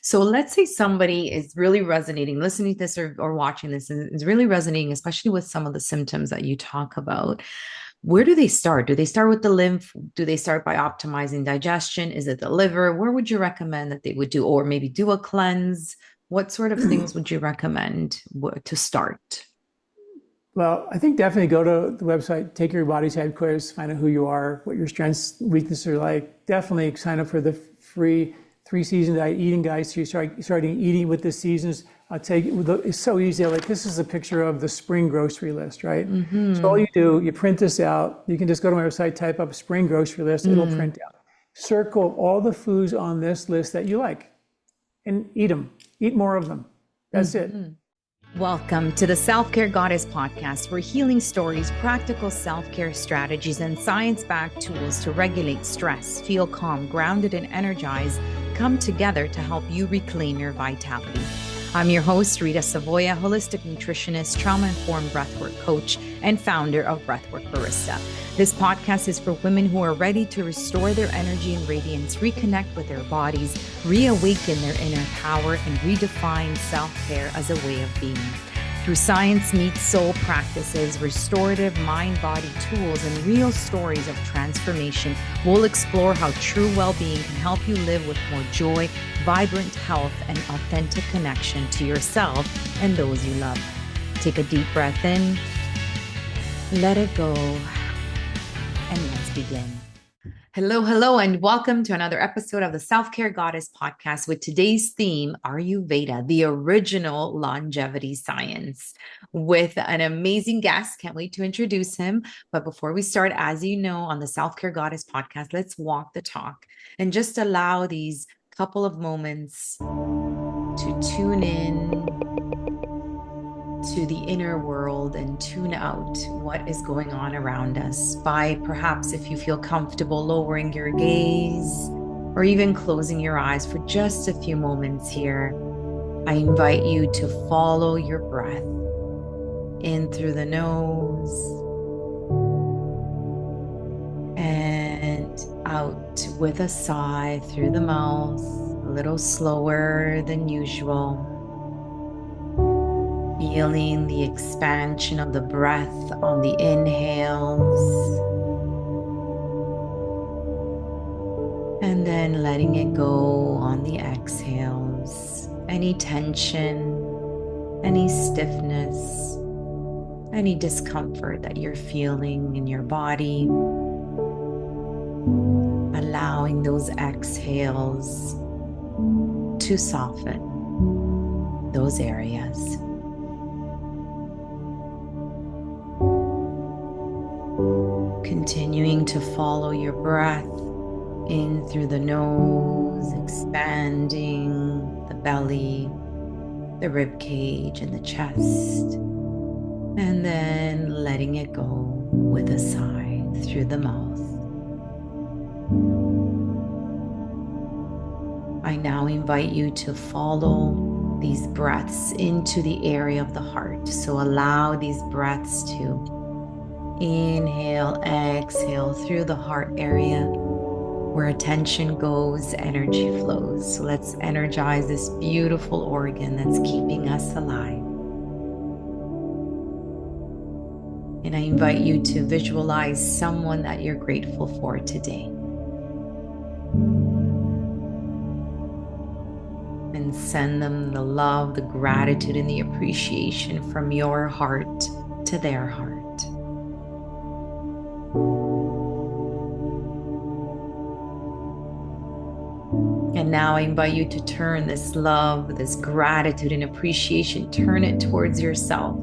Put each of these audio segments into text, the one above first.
So let's say somebody is really resonating, listening to this or watching this, and is really resonating, especially with some of the symptoms that you talk about. Where do they start? Do they start with the lymph? Do they start by optimizing digestion? Is it the liver? Where would you recommend that they would do, or maybe do a cleanse? What sort of things would you recommend to start? Well, I think definitely go to the website, take your body type quiz, find out who you are, what your strengths, weaknesses are like. Definitely sign up for the free 3 season diet eating guide. So you starting eating with the seasons. I'll take it's so easy. Like this is a picture of the spring grocery list, right? So all Mm-hmm. you do, you print this out. You can just go to my website, type up spring grocery list. It'll Mm. print out. Circle all the foods on this list that you like and eat them. Eat more of them. That's it. Mm-hmm. Welcome to the Self Care Goddess podcast, where healing stories, practical self care strategies, and science backed tools to regulate stress, feel calm, grounded, and energized come together to help you reclaim your vitality. I'm your host, Rita Savoia, holistic nutritionist, trauma informed breathwork coach, and founder of Breathwork Barista. This podcast is for women who are ready to restore their energy and radiance, reconnect with their bodies, reawaken their inner power, and redefine self-care as a way of being. Through science meets soul practices, restorative mind-body tools, and real stories of transformation, we'll explore how true well-being can help you live with more joy, vibrant health, and authentic connection to yourself and those you love. Take a deep breath in, let it go, and let's begin. Hello, and welcome to another episode of the Self-Care Goddess podcast with today's theme, Ayurveda, the original longevity science, with an amazing guest. Can't wait to introduce him. But before we start, as you know, on the Self-Care Goddess podcast, let's walk the talk and just allow these couple of moments to tune in to the inner world and tune out what is going on around us by perhaps, if you feel comfortable, lowering your gaze or even closing your eyes for just a few moments here. I invite you to follow your breath in through the nose and out with a sigh through the mouth, a little slower than usual. Feeling the expansion of the breath on the inhales, and then letting it go on the exhales. Any tension, any stiffness, any discomfort that you're feeling in your body, allowing those exhales to soften those areas. Continuing to follow your breath in through the nose, expanding the belly, the rib cage, and the chest, and then letting it go with a sigh through the mouth. I now invite you to follow these breaths into the area of the heart. So allow these breaths to inhale, exhale through the heart area. Where attention goes, energy flows. So let's energize this beautiful organ that's keeping us alive. And I invite you to visualize someone that you're grateful for today. And send them the love, the gratitude, and the appreciation from your heart to their heart. And now I invite you to turn this love, this gratitude and appreciation, turn it towards yourself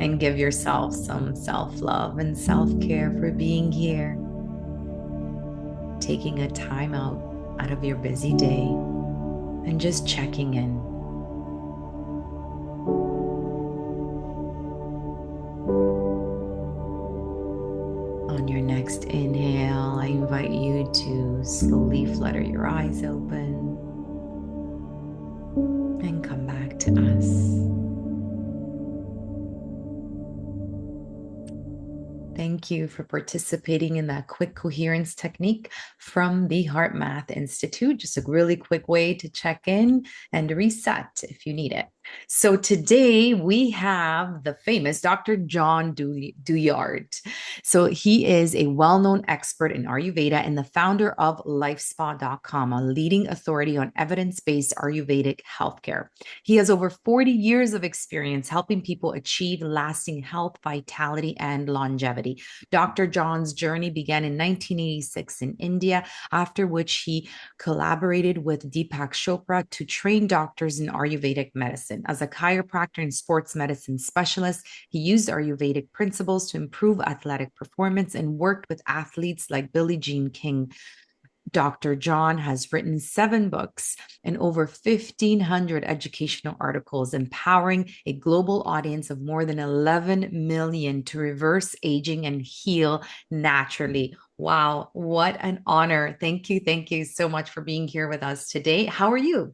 and give yourself some self-love and self-care for being here, taking a time out of your busy day and just checking in. On your next inhale, I invite you to slowly flutter your eyes open and come back to us. Thank Thank you for participating in that quick coherence technique from the Heart Math Institute. Just a really quick way to check in and reset if you need it. So today we have the famous Dr. John Douillard. So he is a well-known expert in Ayurveda and the founder of LifeSpa.com, a leading authority on evidence-based Ayurvedic healthcare. He has over 40 years of experience helping people achieve lasting health, vitality, and longevity. Dr. John's journey began in 1986 in India, after which he collaborated with Deepak Chopra to train doctors in Ayurvedic medicine. As a chiropractor and sports medicine specialist, he used Ayurvedic principles to improve athletic performance and worked with athletes like Billie Jean King. Dr. John has written 7 books and over 1,500 educational articles, empowering a global audience of more than 11 million to reverse aging and heal naturally. Wow, what an honor. Thank you. Thank you so much for being here with us today. How are you?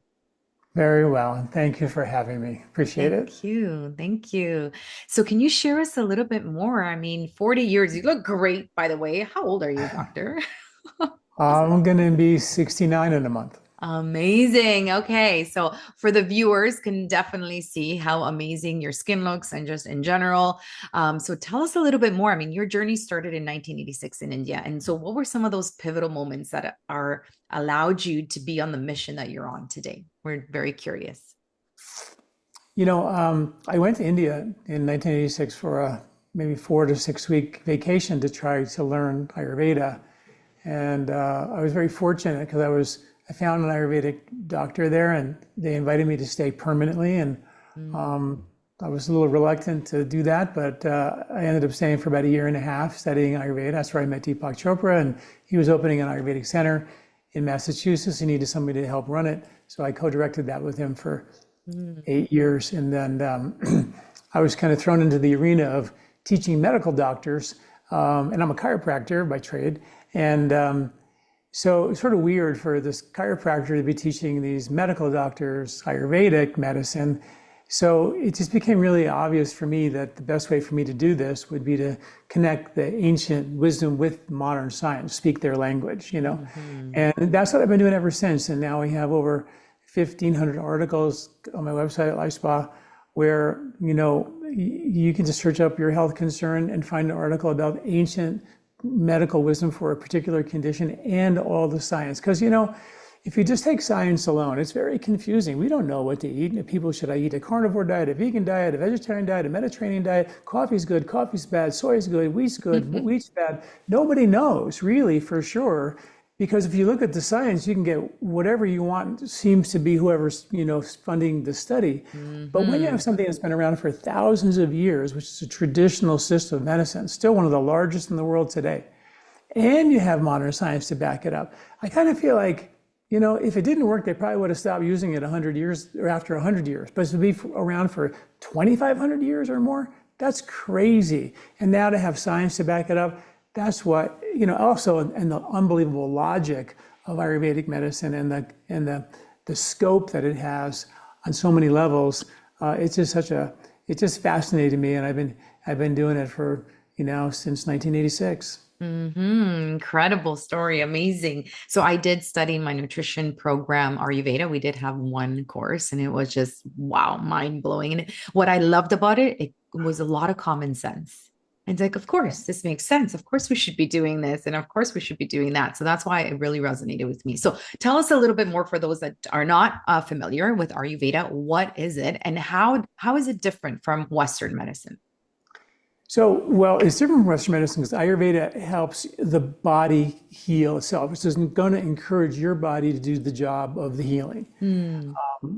Very well, and thank you for having me. Appreciate it. Thank you. Thank you. So can you share us a little bit more? I mean, 40 years, you look great, by the way. How old are you, doctor? I'm going to be 69 in a month. Amazing. Okay. So for the viewers can definitely see how amazing your skin looks and just in general. So tell us a little bit more. I mean, your journey started in 1986 in India. And so what were some of those pivotal moments that are allowed you to be on the mission that you're on today? We're very curious. I went to India in 1986 for a maybe 4 to 6 week vacation to try to learn Ayurveda. And I was very fortunate because I found an Ayurvedic doctor there and they invited me to stay permanently. And I was a little reluctant to do that, but I ended up staying for about 1.5 years studying Ayurveda. That's where I met Deepak Chopra, and he was opening an Ayurvedic center in Massachusetts. He needed somebody to help run it. So I co-directed that with him for 8 years. And then I was kind of thrown into the arena of teaching medical doctors. And I'm a chiropractor by trade. And so it's sort of weird for this chiropractor to be teaching these medical doctors Ayurvedic medicine. So it just became really obvious for me that the best way for me to do this would be to connect the ancient wisdom with modern science, speak their language, And that's what I've been doing ever since. And now we have over 1,500 articles on my website at LifeSpa where, you can just search up your health concern and find an article about ancient medical wisdom for a particular condition and all the science. Because, if you just take science alone, it's very confusing. We don't know what to eat. Should I eat a carnivore diet, a vegan diet, a vegetarian diet, a Mediterranean diet? Coffee's good, coffee's bad, soy's good, wheat's good, wheat's bad. Nobody knows really for sure. Because if you look at the science, you can get whatever you want. It seems to be whoever's funding the study. But when you have something that's been around for thousands of years, which is a traditional system of medicine, still one of the largest in the world today, and you have modern science to back it up, I kind of feel like if it didn't work, they probably would have stopped using it 100 years or after 100 years. But to be around for 2,500 years or more, that's crazy. And now to have science to back it up. That's what, also, and the unbelievable logic of Ayurvedic medicine and the scope that it has on so many levels. It's just fascinated me. And I've been doing it for, since 1986. Incredible story. Amazing. So I did study my nutrition program, Ayurveda. We did have one course and it was just, wow, mind blowing. And what I loved about it, it was a lot of common sense. And it's like, of course, this makes sense. Of course, we should be doing this. And of course, we should be doing that. So that's why it really resonated with me. So tell us a little bit more for those that are not familiar with Ayurveda. What is it? And how is it different from Western medicine? So, well, it's different from Western medicine because Ayurveda helps the body heal itself. It's just going to encourage your body to do the job of the healing.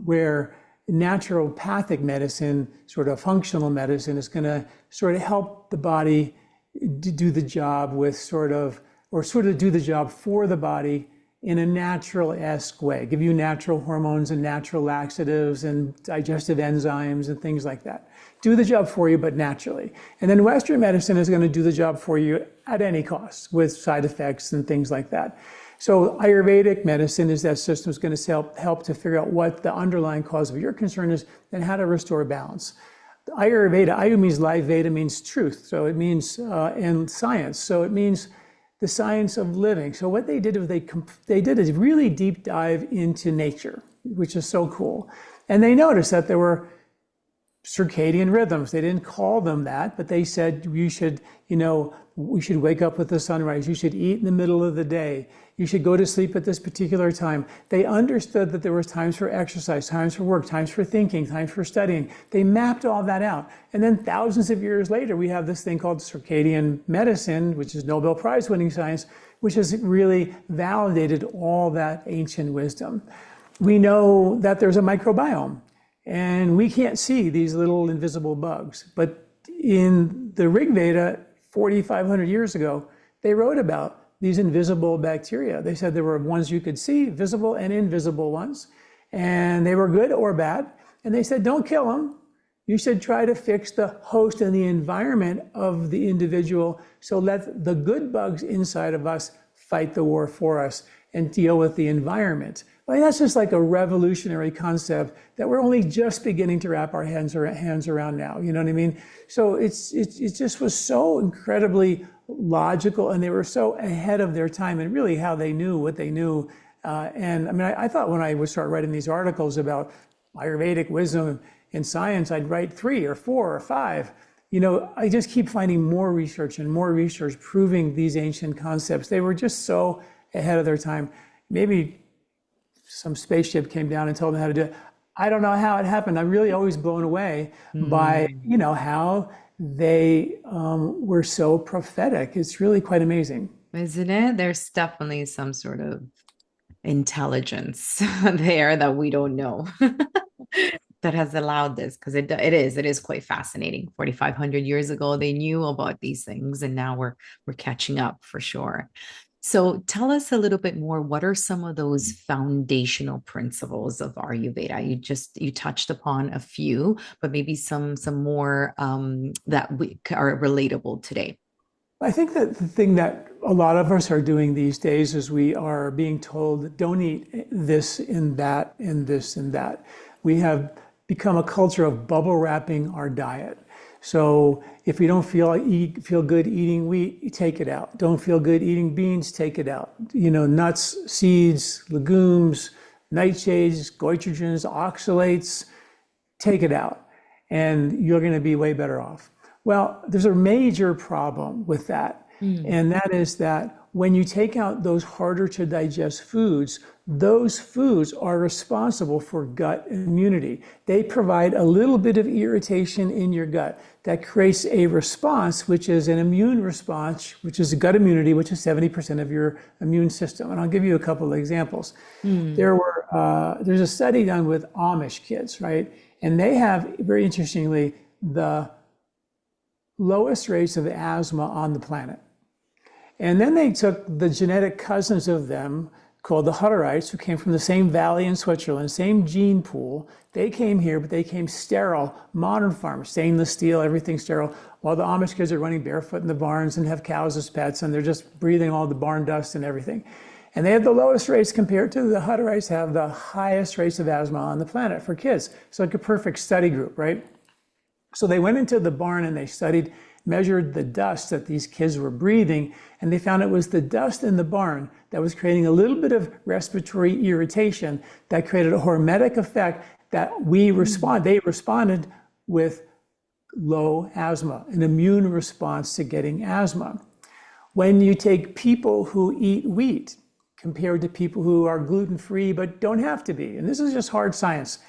Where naturopathic medicine, sort of functional medicine, is going to sort of help the body do the job with sort of do the job for the body in a natural-esque way, give you natural hormones and natural laxatives and digestive enzymes and things like that. Do the job for you, but naturally. And then Western medicine is going to do the job for you at any cost with side effects and things like that. So Ayurvedic medicine is that system is going to help to figure out what the underlying cause of your concern is and how to restore balance. Ayurveda, Ayu means life, Veda means truth. So it means, and science. So it means the science of living. So what they did was they did a really deep dive into nature, which is so cool. And they noticed that there were circadian rhythms. They didn't call them that, but they said we should wake up with the sunrise. You should eat in the middle of the day. You should go to sleep at this particular time. They understood that there was times for exercise, times for work, times for thinking, times for studying. They mapped all that out. And then thousands of years later, we have this thing called circadian medicine, which is Nobel Prize winning science, which has really validated all that ancient wisdom. We know that there's a microbiome, and we can't see these little invisible bugs. But in the Rig Veda, 4,500 years ago, they wrote about these invisible bacteria. They said there were ones you could see, visible and invisible ones, and they were good or bad. And they said, don't kill them. You should try to fix the host and the environment of the individual. So let the good bugs inside of us fight the war for us and deal with the environment. Well, that's just like a revolutionary concept that we're only just beginning to wrap our hands around now. You know what I mean? So it just was so incredibly logical, and they were so ahead of their time, and really how they knew what they knew. And I mean, I thought when I would start writing these articles about Ayurvedic wisdom and science, I'd write 3 or 4 or 5. You know, I just keep finding more research and more research proving these ancient concepts. They were just so ahead of their time. Maybe some spaceship came down and told them how to do it. I don't know how it happened. I'm really always blown away by, how they were so prophetic. It's really quite amazing. Isn't it? There's definitely some sort of intelligence there that we don't know that has allowed this, because it is quite fascinating. 4,500 years ago, they knew about these things, and now we're catching up for sure. So tell us a little bit more. What are some of those foundational principles of Ayurveda? You touched upon a few, but maybe some more that are relatable today. I think that the thing that a lot of us are doing these days is we are being told, don't eat this and that and this and that. We have become a culture of bubble wrapping our diet. So if we don't feel good eating wheat, take it out. Don't feel good eating beans, take it out. Nuts, seeds, legumes, nightshades, goitrogens, oxalates, take it out. And you're going to be way better off. Well, there's a major problem with that. And that is that when you take out those harder to digest foods, those foods are responsible for gut immunity. They provide a little bit of irritation in your gut that creates a response, which is an immune response, which is gut immunity, which is 70% of your immune system. And I'll give you a couple of examples. There's a study done with Amish kids, right? And they have, very interestingly, the lowest rates of asthma on the planet. And then they took the genetic cousins of them, called the Hutterites, who came from the same valley in Switzerland, same gene pool. They came here, but they came sterile, modern farms, stainless steel, everything sterile, while the Amish kids are running barefoot in the barns and have cows as pets, and they're just breathing all the barn dust and everything. And they have the lowest rates compared to the Hutterites have the highest rates of asthma on the planet for kids. It's like a perfect study group, right? So they went into the barn and they measured the dust that these kids were breathing, and they found it was the dust in the barn that was creating a little bit of respiratory irritation that created a hormetic effect that they responded with low asthma, an immune response to getting asthma. When you take people who eat wheat compared to people who are gluten-free but don't have to be, and this is just hard science,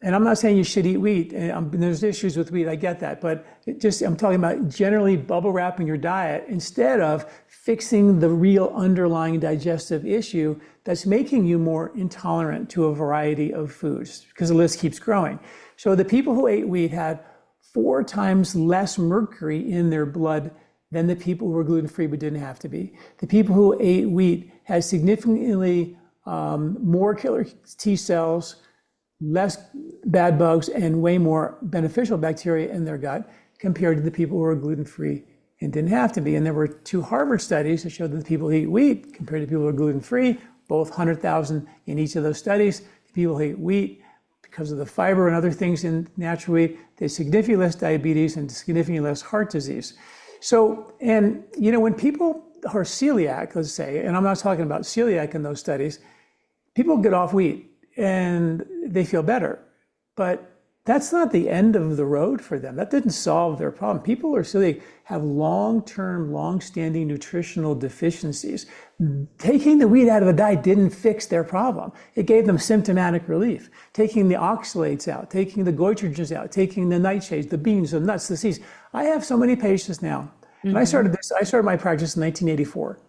and I'm not saying you should eat wheat, and there's issues with wheat, I get that, but I'm talking about generally bubble wrapping your diet instead of fixing the real underlying digestive issue that's making you more intolerant to a variety of foods, because the list keeps growing. So the people who ate wheat had 4 times less mercury in their blood than the people who were gluten-free but didn't have to be. The people who ate wheat had significantly more killer T cells, less bad bugs, and way more beneficial bacteria in their gut compared to the people who were gluten-free and didn't have to be. And there were 2 Harvard studies that showed that the people who eat wheat compared to people who are gluten-free, both 100,000 in each of those studies, the people who ate wheat because of the fiber and other things in natural wheat, there's significantly less diabetes and significantly less heart disease. So, and when people are celiac, let's say, and I'm not talking about celiac in those studies, people get off wheat and they feel better. But that's not the end of the road for them. That didn't solve their problem. People who are celiac have long-term, long-standing nutritional deficiencies. Taking the wheat out of the diet didn't fix their problem. It gave them symptomatic relief. Taking the oxalates out, taking the goitrogens out, taking the nightshades, the beans, the nuts, the seeds. I have so many patients now. And I started my practice in 1984.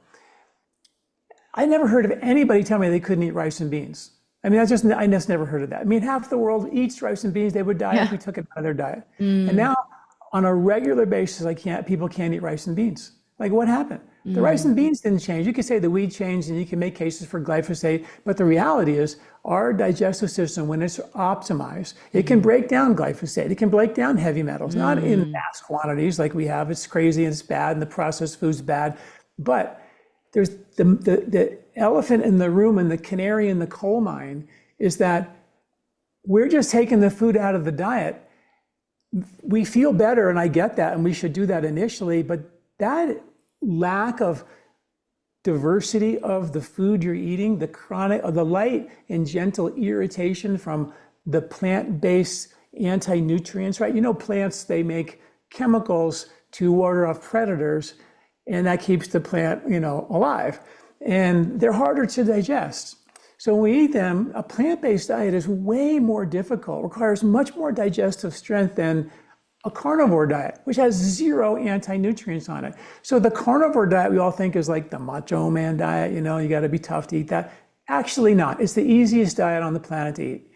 I never heard of anybody tell me they couldn't eat rice and beans. I mean, I just never heard of that. I mean, half the world eats rice and beans. They would die if we took it out of their diet. And now, on a regular basis, people can't eat rice and beans. Like, what happened? The rice and beans didn't change. You could say the wheat changed, and you can make cases for glyphosate. But the reality is, our digestive system, when it's optimized, it can break down glyphosate. It can break down heavy metals, not in mass quantities like we have. It's crazy and it's bad, and the processed food's bad. But there's the elephant in the room and the canary in the coal mine is that we're just taking the food out of the diet. We feel better, and I get that, and we should do that initially, but that lack of diversity of the food you're eating, the light and gentle irritation from the plant-based anti-nutrients, right? Plants, they make chemicals to ward off predators, and that keeps the plant, alive. And they're harder to digest. So when we eat them, a plant-based diet is way more difficult, requires much more digestive strength than a carnivore diet, which has 0 anti-nutrients on it. So the carnivore diet we all think is like the macho man diet, you got to be tough to eat that. Actually not. It's the easiest diet on the planet to eat.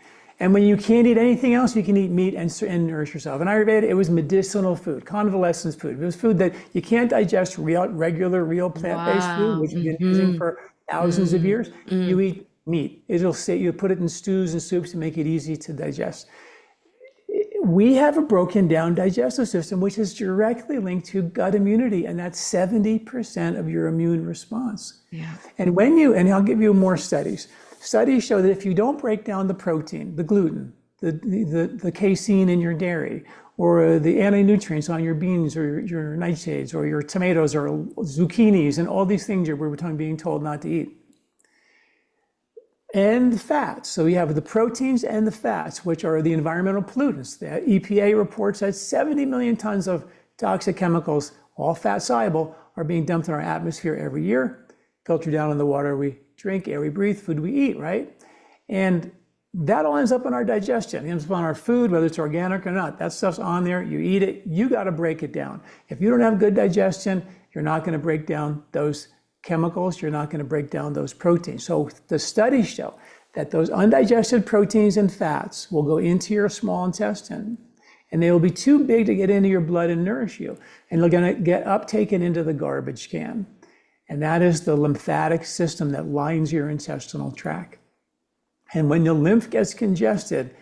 And when you can't eat anything else, you can eat meat and nourish yourself. In Ayurveda, it was medicinal food, convalescence food. It was food that you can't digest regular, real plant-based food, which you've been using for thousands of years. You eat meat. You put it in stews and soups to make it easy to digest. We have a broken down digestive system, which is directly linked to gut immunity, and that's 70% of your immune response. Yeah. And and I'll give you more studies. Studies show that if you don't break down the protein, the gluten, the casein in your dairy, or the anti-nutrients on your beans or your nightshades or your tomatoes or zucchinis and all these things we're being told not to eat. And fats. So we have the proteins and the fats, which are the environmental pollutants. The EPA reports that 70 million tons of toxic chemicals, all fat soluble, are being dumped in our atmosphere every year, filtered down in the water we drink, air we breathe, food we eat, right? And that all ends up in our digestion. It ends up on our food, whether it's organic or not. That stuff's on there. You eat it. You got to break it down. If you don't have good digestion, you're not going to break down those chemicals. You're not going to break down those proteins. So the studies show that those undigested proteins and fats will go into your small intestine, and they will be too big to get into your blood and nourish you. And they're going to get uptaken into the garbage can. And that is the lymphatic system that lines your intestinal tract. And when the lymph gets congested,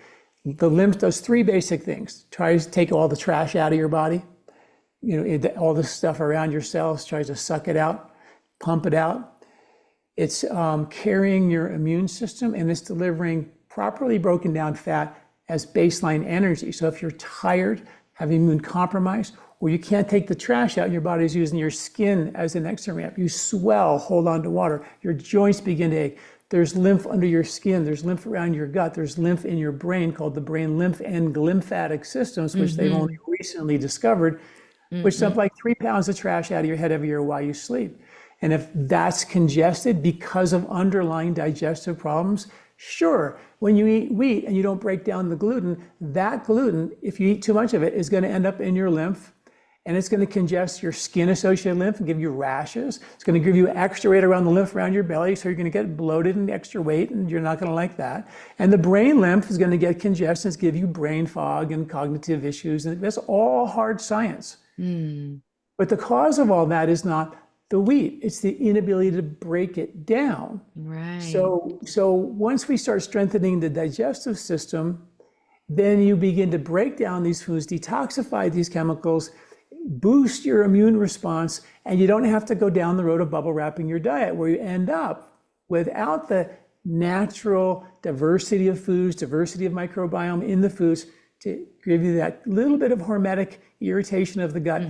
the lymph does 3 basic things. Tries to take all the trash out of your body, all the stuff around your cells, tries to suck it out, pump it out. It's carrying your immune system, and it's delivering properly broken down fat as baseline energy. So if you're tired, have immune compromise, or you can't take the trash out, your body's using your skin as an extra ramp. You swell, hold on to water. Your joints begin to ache. There's lymph under your skin. There's lymph around your gut. There's lymph in your brain called the brain lymph and lymphatic systems, which they've only recently discovered, which dump like 3 pounds of trash out of your head every year while you sleep. And if that's congested because of underlying digestive problems, sure, when you eat wheat and you don't break down the gluten, that gluten, if you eat too much of it, is going to end up in your lymph. And it's going to congest your skin-associated lymph and give you rashes. It's going to give you extra weight around the lymph around your belly, so you're going to get bloated and extra weight, and you're not going to like that. And the brain lymph is going to get congested, and give you brain fog and cognitive issues. And that's all hard science. But the cause of all that is not the wheat. It's the inability to break it down. Right. So once we start strengthening the digestive system, then you begin to break down these foods, detoxify these chemicals, boost your immune response, and you don't have to go down the road of bubble wrapping your diet, where you end up without the natural diversity of foods, diversity of microbiome in the foods to give you that little bit of hormetic irritation of the gut,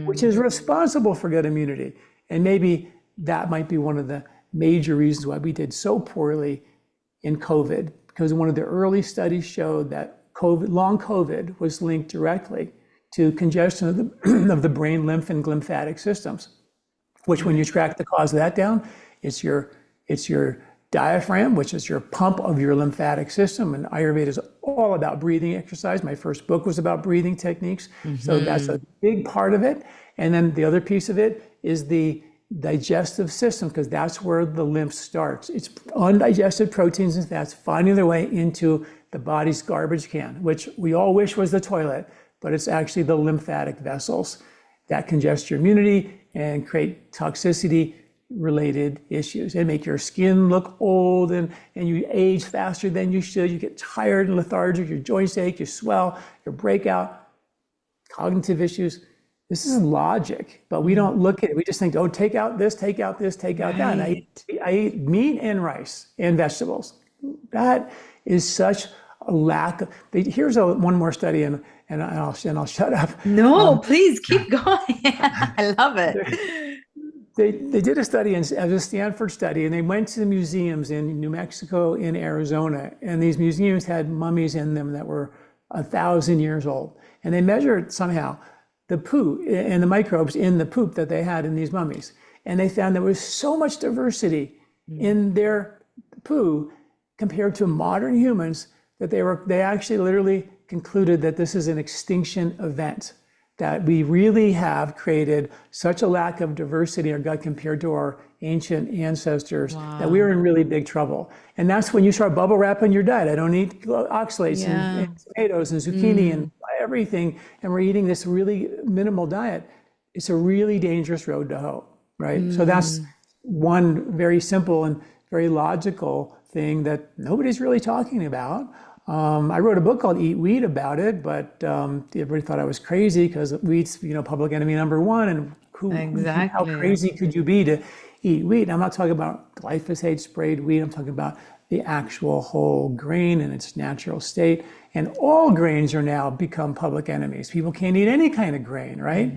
which is responsible for gut immunity. And maybe that might be one of the major reasons why we did so poorly in COVID, because one of the early studies showed that long COVID was linked directly to congestion of the brain, lymph, and lymphatic systems, which when you track the cause of that down, it's your diaphragm, which is your pump of your lymphatic system. And Ayurveda is all about breathing exercise. My first book was about breathing techniques. So that's a big part of it. And then the other piece of it is the digestive system, because that's where the lymph starts. It's undigested proteins and fats finding their way into the body's garbage can, which we all wish was the toilet, but it's actually the lymphatic vessels that congest your immunity and create toxicity related issues and make your skin look old, and you age faster than you should. You get tired and lethargic, your joints ache, you swell, you break out, cognitive issues. This is logic, but we don't look at it. We just think, oh, take out this, take out this, take out that. And I eat meat and rice and vegetables. That is such a lack of. Here's one more study, and I'll shut up. No, please keep going. I love it. They did a study as a Stanford study, and they went to the museums in New Mexico, in Arizona, and these museums had mummies in them that were 1,000 years old, and they measured somehow the poo and the microbes in the poop that they had in these mummies, and they found there was so much diversity in their poo compared to modern humans that they actually literally concluded that this is an extinction event, that we really have created such a lack of diversity in our gut compared to our ancient ancestors that we are in really big trouble. And that's when you start bubble wrapping your diet. I don't eat oxalates and tomatoes and zucchini and everything, and we're eating this really minimal diet. It's a really dangerous road to hoe, right? So that's one very simple and very logical thing that nobody's really talking about. I wrote a book called Eat Wheat about it, but everybody thought I was crazy because wheat's, public enemy number one, and how crazy could you be to eat wheat? I'm not talking about glyphosate sprayed wheat. I'm talking about the actual whole grain in its natural state. And all grains are now become public enemies. People can't eat any kind of grain, right?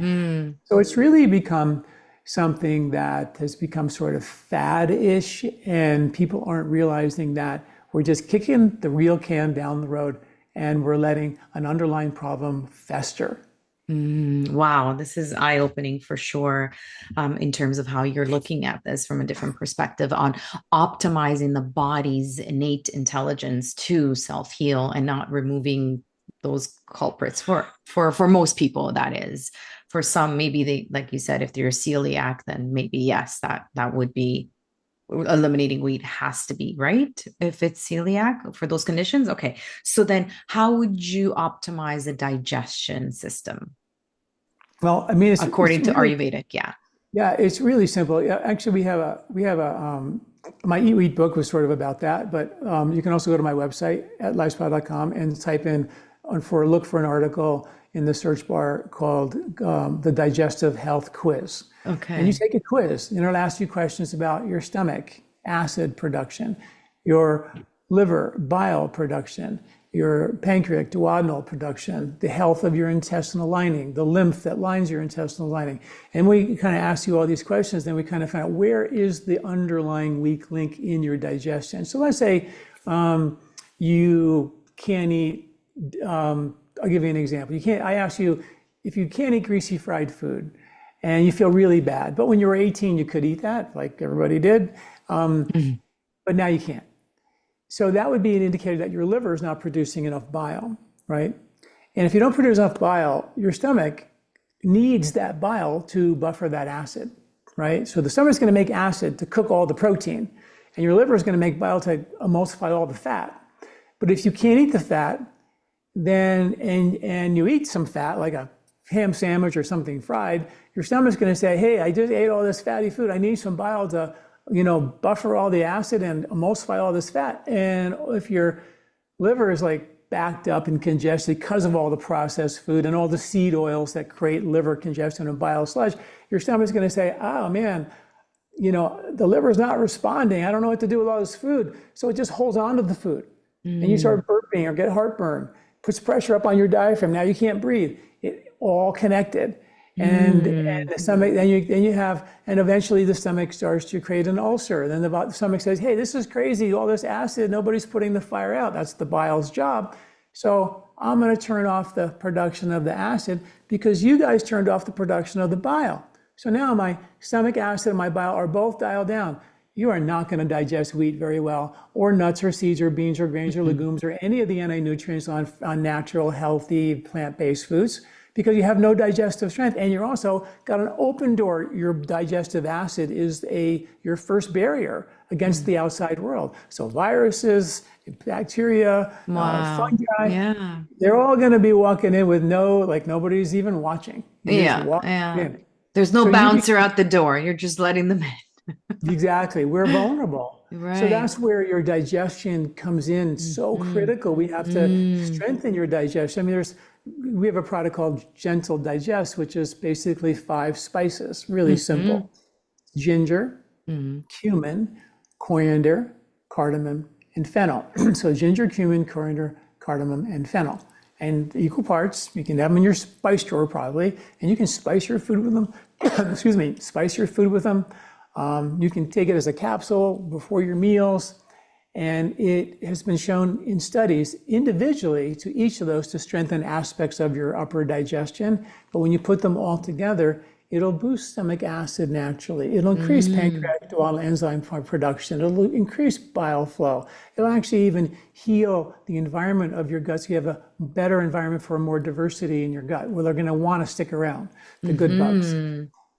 So it's really become something that has become sort of fad-ish, and people aren't realizing that we're just kicking the real can down the road, and we're letting an underlying problem fester. Wow, this is eye-opening for sure, in terms of how you're looking at this from a different perspective on optimizing the body's innate intelligence to self-heal and not removing those culprits for most people. That is, for some, maybe they, like you said, if they're celiac, then maybe yes, that would be. Eliminating wheat has to be, right? If it's celiac for those conditions. Okay. So then how would you optimize the digestion system? Well, I mean, according to really, Ayurvedic. Yeah, it's really simple. Actually, we have a my Eat Wheat book was sort of about that, but you can also go to my website at lifespa.com and type in look for an article in the search bar called the Digestive Health Quiz. Okay. And you take a quiz, and it'll ask you questions about your stomach, acid production, your liver, bile production, your pancreatic, duodenal production, the health of your intestinal lining, the lymph that lines your intestinal lining. And we kind of ask you all these questions, then we kind of find out where is the underlying weak link in your digestion. So let's say you can't eat, I'll give you an example. I ask you, if you can't eat greasy fried food, and you feel really bad, but when you were 18, you could eat that, like everybody did, but now you can't. So that would be an indicator that your liver is not producing enough bile, right? And if you don't produce enough bile, your stomach needs that bile to buffer that acid, right? So the stomach's going to make acid to cook all the protein, and your liver is going to make bile to emulsify all the fat. But if you can't eat the fat, then and you eat some fat, like a ham sandwich or something fried, your stomach's going to say, hey, I just ate all this fatty food. I need some bile to, buffer all the acid and emulsify all this fat. And if your liver is like backed up and congested because of all the processed food and all the seed oils that create liver congestion and bile sludge, your stomach's going to say, oh man, the liver's not responding. I don't know what to do with all this food. So it just holds on to the food. And you start burping or get heartburn, puts pressure up on your diaphragm. Now you can't breathe. It all connected. And the stomach, then you have, and eventually the stomach starts to create an ulcer. Then the stomach says, hey, this is crazy. All this acid, nobody's putting the fire out. That's the bile's job. So I'm going to turn off the production of the acid because you guys turned off the production of the bile. So now my stomach acid and my bile are both dialed down. You are not going to digest wheat very well, or nuts or seeds or beans or grains or legumes or any of the anti-nutrients on natural, healthy, plant-based foods because you have no digestive strength. And you're also got an open door. Your digestive acid is your first barrier against the outside world. So viruses, bacteria, fungi, they're all going to be walking in with nobody's even watching. There's no bouncer out the door. You're just letting them in. Exactly. We're vulnerable. Right. So that's where your digestion comes in so critical. We have to strengthen your digestion. I mean, we have a product called Gentle Digest, which is basically 5 spices, really simple. Ginger, cumin, coriander, cardamom, and fennel. So ginger, cumin, coriander, cardamom, and fennel. And equal parts. You can have them in your spice drawer probably, and you can spice your food with them. Excuse me, spice your food with them. You can take it as a capsule before your meals. And it has been shown in studies individually to each of those to strengthen aspects of your upper digestion. But when you put them all together, it'll boost stomach acid naturally. It'll increase pancreatic dual enzyme production. It'll increase bile flow. It'll actually even heal the environment of your gut so you have a better environment for more diversity in your gut where they're going to want to stick around, the good bugs.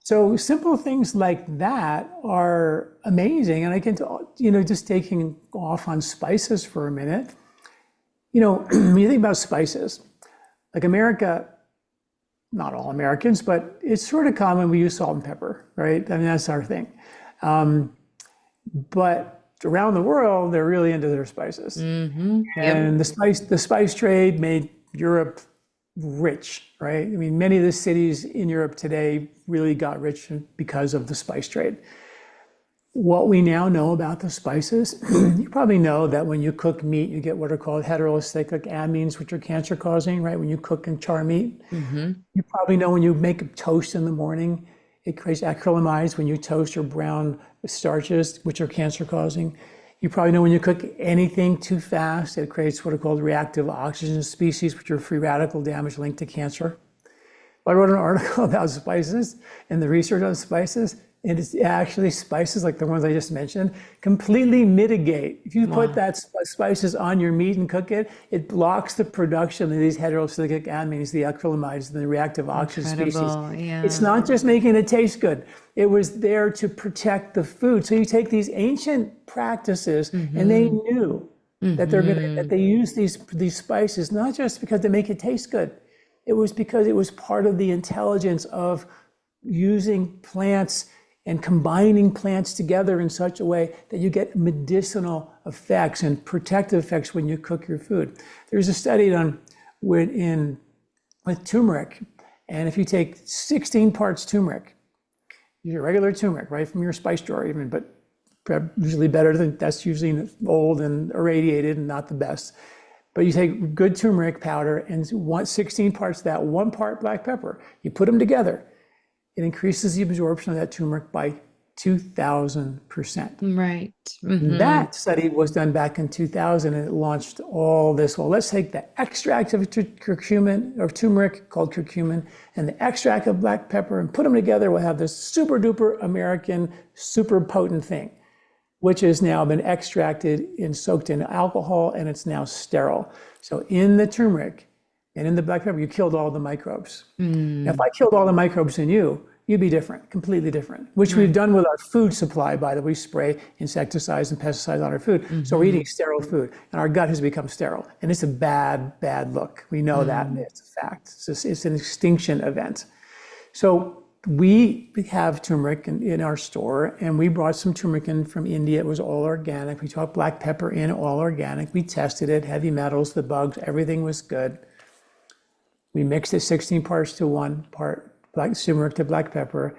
So simple things like that are amazing. And I can, just taking off on spices for a minute, when you think about spices, like America, not all Americans, but it's sort of common. We use salt and pepper, right? I mean, that's our thing. But around the world, they're really into their spices. And the spice trade made Europe rich, right? I mean, many of the cities in Europe today really got rich because of the spice trade. What we now know about the spices, you probably know that when you cook meat, you get what are called heterocyclic amines, which are cancer causing, right? When you cook and char meat. You probably know when you make a toast in the morning, it creates acrylamides when you toast or brown starches, which are cancer causing. You probably know when you cook anything too fast, it creates what are called reactive oxygen species, which are free radical damage linked to cancer. I wrote an article about spices and the research on spices, and it's actually spices like the ones I just mentioned completely mitigate. If you put that spices on your meat and cook it, it blocks the production of these heterocyclic amines, the acrylamides, and the reactive oxygen species. It's not just making it taste good. It was there to protect the food. So you take these ancient practices, and they knew that that they use these spices not just because they make it taste good. It was because it was part of the intelligence of using plants and combining plants together in such a way that you get medicinal effects and protective effects when you cook your food. There's a study done with turmeric, and if you take 16 parts turmeric, your regular turmeric, right, from your spice drawer even, but usually better than, that's usually old and irradiated and not the best. But you take good turmeric powder and 16 parts of that, 1 part black pepper, you put them together, it increases the absorption of that turmeric by 2,000%. Right. That study was done back in 2000, and it launched all this. Well, let's take the extract of curcumin or turmeric called curcumin and the extract of black pepper and put them together. We'll have this super duper American, super potent thing, which has now been extracted and soaked in alcohol, and it's now sterile. So in the turmeric and in the black pepper, you killed all the microbes. Now, if I killed all the microbes in you, you'd be different, completely different, which we've done with our food supply, by the way. We spray insecticides and pesticides on our food. So we're eating sterile food, and our gut has become sterile. And it's a bad, bad look. We know that, and it's a fact. It's an extinction event. So we have turmeric in our store, and we brought some turmeric in from India. It was all organic. We took black pepper in, all organic. We tested it, heavy metals, the bugs, everything was good. We mixed it 16 parts to 1 part black turmeric to black pepper.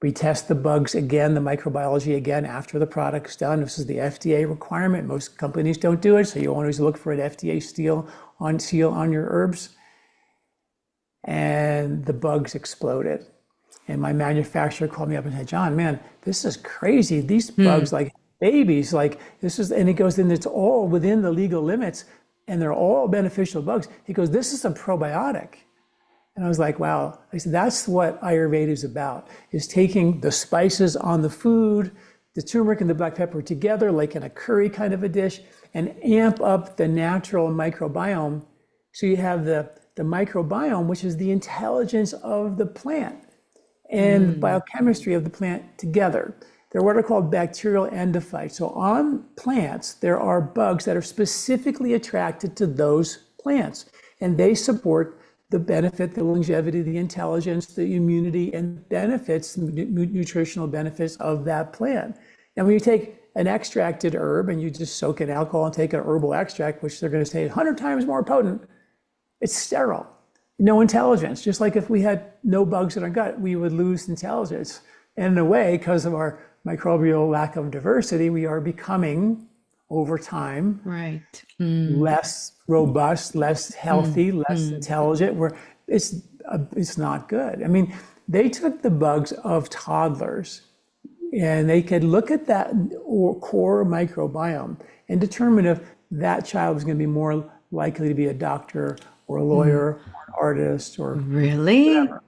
We test the bugs again, the microbiology again after the product's done. This is the FDA requirement. Most companies don't do it, so you always look for an FDA seal on your herbs. And the bugs exploded. And my manufacturer called me up and said, John, man, this is crazy. These bugs, like babies, like this is, and he goes, and it's all within the legal limits, and they're all beneficial bugs. He goes, this is a probiotic. And I was like, wow. I said, that's what Ayurveda is about, is taking the spices on the food, the turmeric and the black pepper together, like in a curry kind of a dish, and amp up the natural microbiome. So you have the microbiome, which is the intelligence of the plant and biochemistry of the plant together. They're what are called bacterial endophytes. So on plants, there are bugs that are specifically attracted to those plants, and they support the benefit, the longevity, the intelligence, the immunity, and benefits, nutritional benefits of that plant. And when you take an extracted herb and you just soak in alcohol and take an herbal extract, which they're going to say 100 times more potent, it's sterile, no intelligence. Just like if we had no bugs in our gut, we would lose intelligence. And in a way, because of our microbial lack of diversity, we are becoming, over time, less robust, less healthy, less intelligent. It's not good. I mean, they took the bugs of toddlers and they could look at that core microbiome and determine if that child was going to be more likely to be a doctor or a lawyer or an artist or whatever.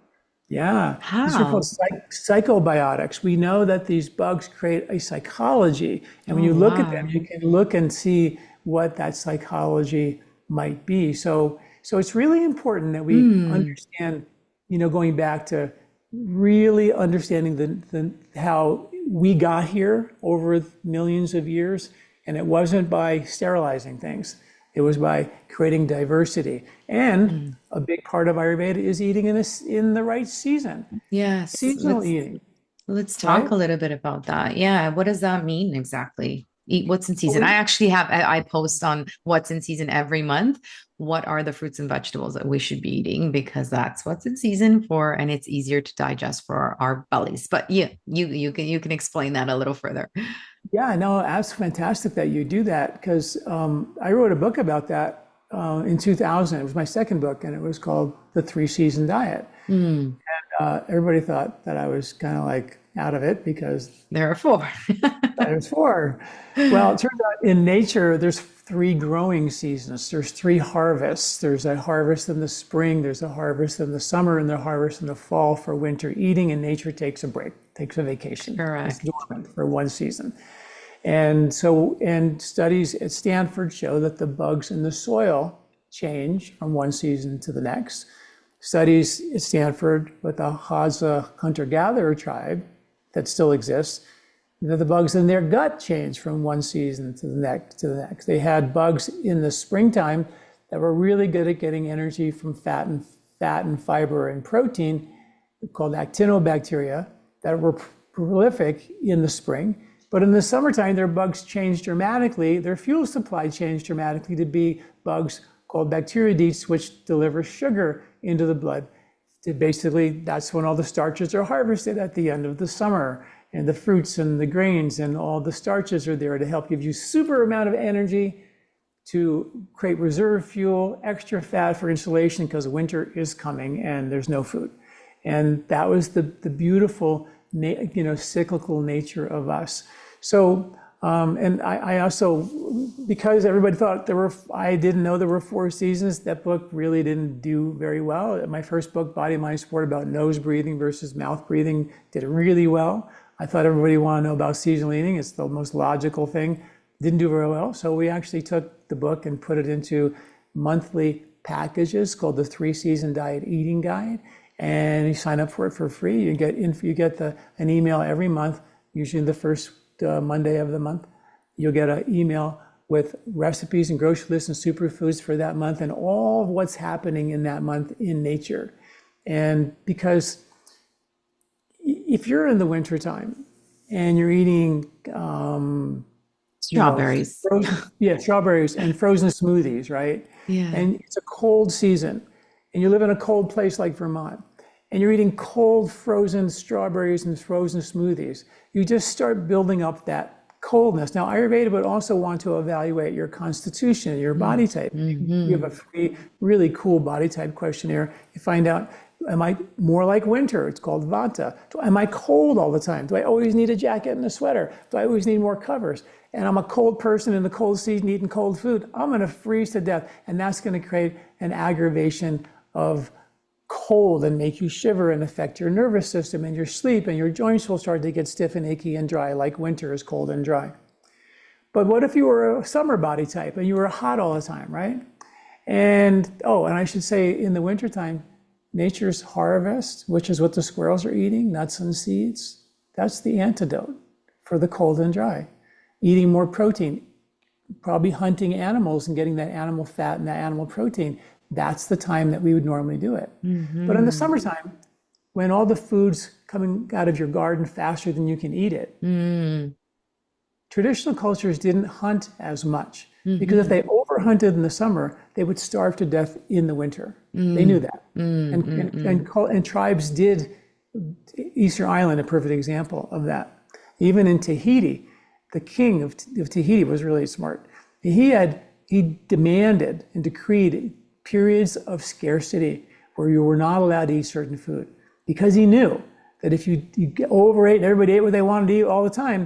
Yeah. How? These are called psychobiotics. We know that these bugs create a psychology. And when you look at them, you can look and see what that psychology might be. So it's really important that we understand, going back to really understanding how we got here over millions of years. And it wasn't by sterilizing things. It was by creating diversity. And a big part of Ayurveda is eating in the right season. Yes. Seasonal eating. Let's talk a little bit about that. Yeah. What does that mean exactly? Eat what's in season. I actually I post on what's in season every month. What are the fruits and vegetables that we should be eating? Because that's what's in season for, and it's easier to digest for our bellies. But yeah, you can explain that a little further. Yeah, no, that's fantastic that you do that, because I wrote a book about that in 2000. It was my second book, and it was called The 3-Season Diet. And everybody thought that I was kind of like out of it because there are 4. There's 4. Well, it turns out in nature, there's 3 growing seasons. There's 3 harvests. There's a harvest in the spring, there's a harvest in the summer, and the harvest in the fall for winter eating. And nature takes a break, takes a vacation. Correct. It's dormant for one season. And studies at Stanford show that the bugs in the soil change from one season to the next. Studies at Stanford with the Hadza hunter-gatherer tribe that still exists, that the bugs in their gut change from one season to the next. They had bugs in the springtime that were really good at getting energy from fat and fiber and protein, called actinobacteria, that were prolific in the spring. But in the summertime, their bugs changed dramatically. Their fuel supply changed dramatically to be bugs called bacteroidetes, which deliver sugar into the blood. Basically, that's when all the starches are harvested at the end of the summer, and the fruits and the grains and all the starches are there to help give you super amount of energy to create reserve fuel, extra fat for insulation, because winter is coming and there's no food. And that was the beautiful, cyclical nature of us. So, and I also, because everybody thought I didn't know there were 4 seasons, that book really didn't do very well. My first book, Body, Mind, Sport, about nose breathing versus mouth breathing, did really well. I thought everybody wanted to know about seasonal eating. It's the most logical thing. Didn't do very well. So we actually took the book and put it into monthly packages called the 3-Season Diet Eating Guide. And you sign up for it for free. You get an email every month, usually the first Monday of the month. You'll get an email with recipes and grocery lists and superfoods for that month and all of what's happening in that month in nature. And because if you're in the wintertime and you're eating strawberries, strawberries and frozen smoothies, right? Yeah. And it's a cold season, and you live in a cold place like Vermont, and you're eating cold frozen strawberries and frozen smoothies, you just start building up that coldness. Now, Ayurveda would also want to evaluate your constitution, your body type. You have a free, really cool body type questionnaire. You find out, am I more like winter? It's called Vata. Am I cold all the time? Do I always need a jacket and a sweater? Do I always need more covers? And I'm a cold person in the cold season eating cold food. I'm going to freeze to death. And that's going to create an aggravation of cold and make you shiver and affect your nervous system and your sleep, and your joints will start to get stiff and achy and dry, like winter is cold and dry. But what if you were a summer body type and you were hot all the time, right? And I should say, in the wintertime, nature's harvest, which is what the squirrels are eating, nuts and seeds, that's the antidote for the cold and dry. Eating more protein, probably hunting animals and getting that animal fat and that animal protein. That's the time that we would normally do it. But in the summertime, when all the food's coming out of your garden faster than you can eat it, traditional cultures didn't hunt as much, because if they overhunted in the summer, they would starve to death in the winter. They knew that. And tribes did. Easter Island, a perfect example of that. Even in Tahiti, the king of Tahiti was really smart. He demanded and decreed periods of scarcity where you were not allowed to eat certain food, because he knew that if you overate and everybody ate what they wanted to eat all the time,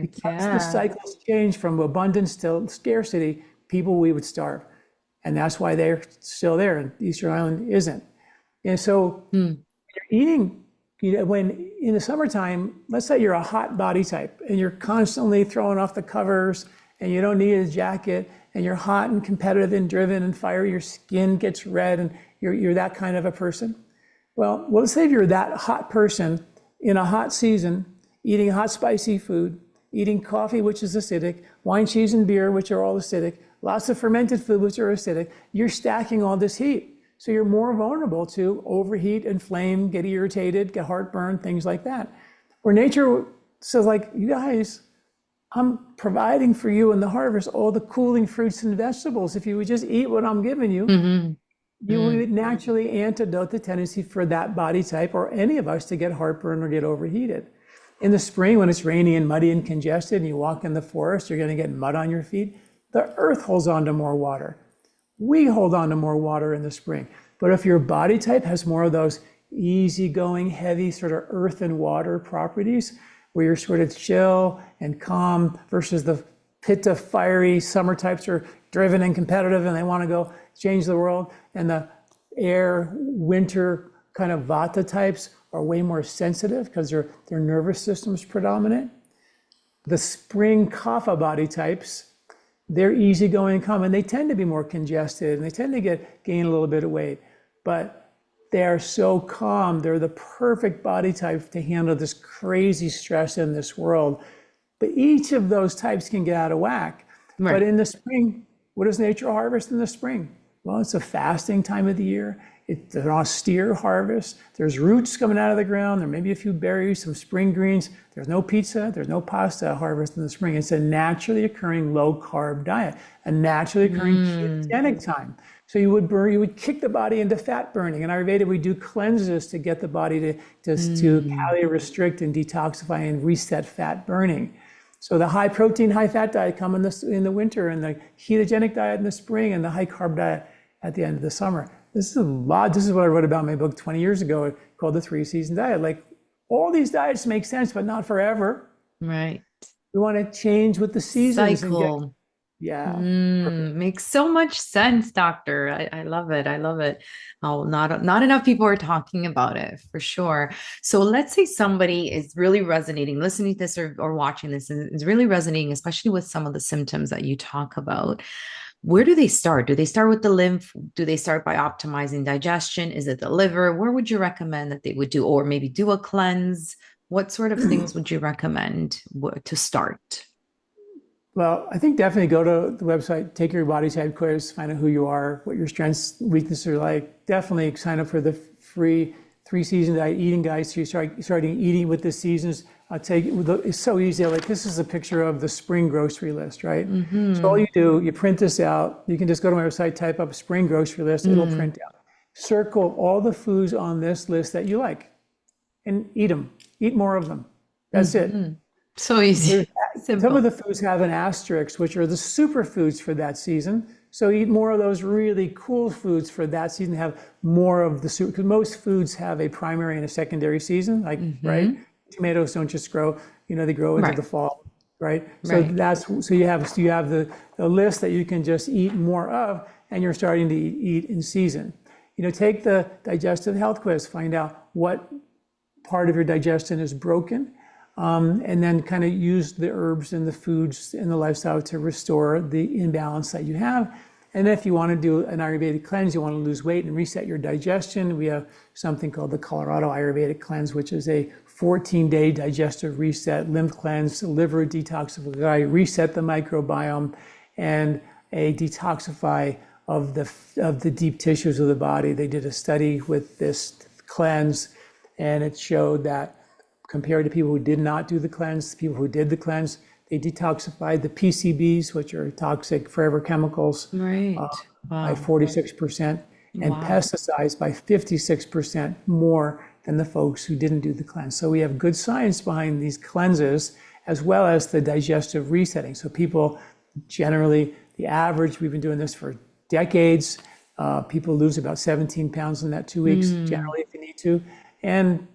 because the cycles change from abundance to scarcity, we would starve. And that's why they're still there and Easter Island isn't. And so you're eating, when in the summertime, let's say you're a hot body type and you're constantly throwing off the covers and you don't need a jacket, and you're hot and competitive and driven and fiery, your skin gets red, and you're that kind of a person. Well, let's say if you're that hot person in a hot season, eating hot, spicy food, eating coffee, which is acidic, wine, cheese, and beer, which are all acidic, lots of fermented food, which are acidic, you're stacking all this heat. So you're more vulnerable to overheat, inflame, get irritated, get heartburn, things like that. Where nature says, like, you guys, I'm providing for you in the harvest all the cooling fruits and vegetables. If you would just eat what I'm giving you, you would naturally antidote the tendency for that body type, or any of us, to get heartburn or get overheated. In the spring, when it's rainy and muddy and congested, and you walk in the forest, you're going to get mud on your feet. The earth holds on to more water. We hold on to more water in the spring. But if your body type has more of those easygoing, heavy sort of earth and water properties, where you're sort of chill and calm, versus the pitta, fiery summer types are driven and competitive and they want to go change the world, and the air, winter kind of vata types are way more sensitive because their nervous system is predominant. The spring kapha body types, they're easygoing and calm, and they tend to be more congested, and they tend to gain a little bit of weight, but they are so calm. They're the perfect body type to handle this crazy stress in this world. But each of those types can get out of whack. But in the spring, what does nature harvest in the spring? Well, it's a fasting time of the year. It's an austere harvest. There's roots coming out of the ground. There may be a few berries, some spring greens. There's no pizza. There's no pasta harvest in the spring. It's a naturally occurring low-carb diet, a naturally occurring ketogenic time. So you would kick the body into fat burning. In Ayurveda, we do cleanses to get the body to calorie restrict and detoxify and reset fat burning. So the high protein, high fat diet come in the winter, and the ketogenic diet in the spring, and the high carb diet at the end of the summer. This is what I wrote about in my book 20 years ago called the 3-season diet. Like, all these diets make sense, but not forever. Right. We want to change with the seasons. Cycle. Makes so much sense, doctor. I love it. I love it. Oh, not enough people are talking about it, for sure. So let's say somebody is really resonating, listening to this or watching this, and is really resonating, especially with some of the symptoms that you talk about. Where do they start? Do they start with the lymph? Do they start by optimizing digestion? Is it the liver? Where would you recommend that they would do, or maybe do a cleanse? What sort of things would you recommend to start? Well, I think definitely go to the website, take your body type quiz, find out who you are, what your strengths, weaknesses are like. Definitely sign up for the free 3-season diet eating guide. So you start eating with the seasons. It's so easy. Like, this is a picture of the spring grocery list, right? So all you do, you print this out. You can just go to my website, type up spring grocery list. It'll print out. circle all the foods on this list that you like and eat them. Eat more of them. That's it. So easy. Some of the foods have an asterisk, which are the superfoods for that season. So eat more of those really cool foods for that season. Have more of the super, because most foods have a primary and a secondary season. Like right, tomatoes don't just grow. They grow into the fall. Right. So you have the list that you can just eat more of, and you're starting to eat in season. Take the digestive health quiz. Find out what part of your digestion is broken. And then kind of use the herbs and the foods and the lifestyle to restore the imbalance that you have. And if you want to do an Ayurvedic cleanse, you want to lose weight and reset your digestion, we have something called the Colorado Ayurvedic cleanse, which is a 14-day digestive reset, lymph cleanse, liver detoxify, reset the microbiome, and a detoxify of the deep tissues of the body. They did a study with this cleanse, and it showed that compared to people who did not do the cleanse, people who did the cleanse, they detoxified the PCBs, which are toxic forever chemicals, by 46%, and pesticides by 56% more than the folks who didn't do the cleanse. So we have good science behind these cleanses, as well as the digestive resetting. So people generally, the average, we've been doing this for decades, people lose about 17 pounds in that 2 weeks, generally, if you need to. And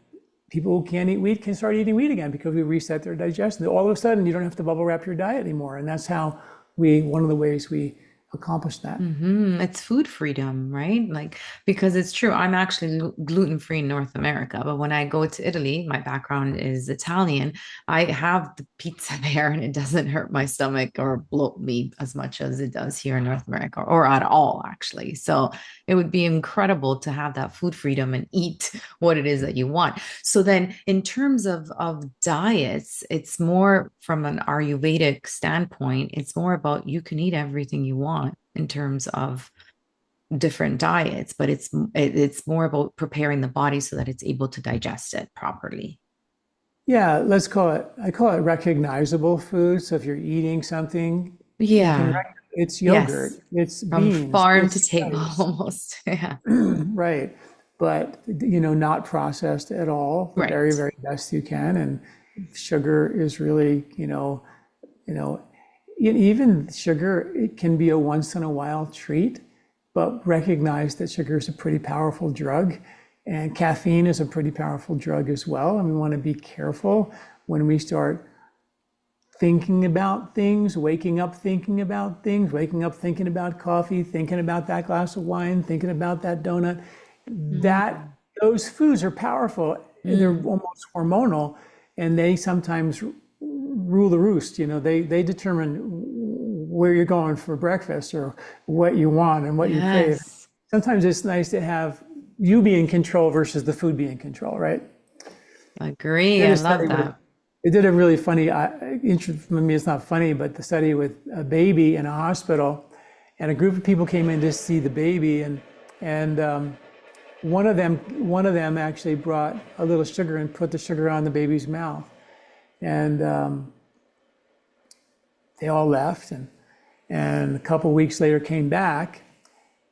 people who can't eat wheat can start eating wheat again because we reset their digestion. All of a sudden, you don't have to bubble wrap your diet anymore. And that's how one of the ways we accomplish that. It's food freedom, right? Because it's true. I'm actually gluten-free in North America, but when I go to Italy, my background is Italian. I have the pizza there and it doesn't hurt my stomach or bloat me as much as it does here in North America, or at all, actually. So it would be incredible to have that food freedom and eat what it is that you want. So then in terms of diets, it's more from an Ayurvedic standpoint, it's more about you can eat everything you want in terms of different diets, but it's more about preparing the body so that it's able to digest it properly. Yeah, I call it recognizable food. So if you're eating something, it's yogurt, it's beans, from farm it's to table almost. Right. But, not processed at all, the very, very best you can. And sugar is really, even sugar, it can be a once in a while treat, but recognize that sugar is a pretty powerful drug, and caffeine is a pretty powerful drug as well. And we want to be careful when we start thinking about things, waking up thinking about things, waking up thinking about coffee, thinking about that glass of wine, thinking about that donut. Those foods are powerful. They're almost hormonal, and they sometimes rule the roost. They determine where you're going for breakfast or what you want and what you crave. Sometimes it's nice to have you be in control versus the food be in control, right? Agree. I love that. They did a really funny, for me it's not funny, but the study with a baby in a hospital, and a group of people came in to see the baby, and one of them actually brought a little sugar and put the sugar on the baby's mouth. And they all left, and a couple weeks later came back,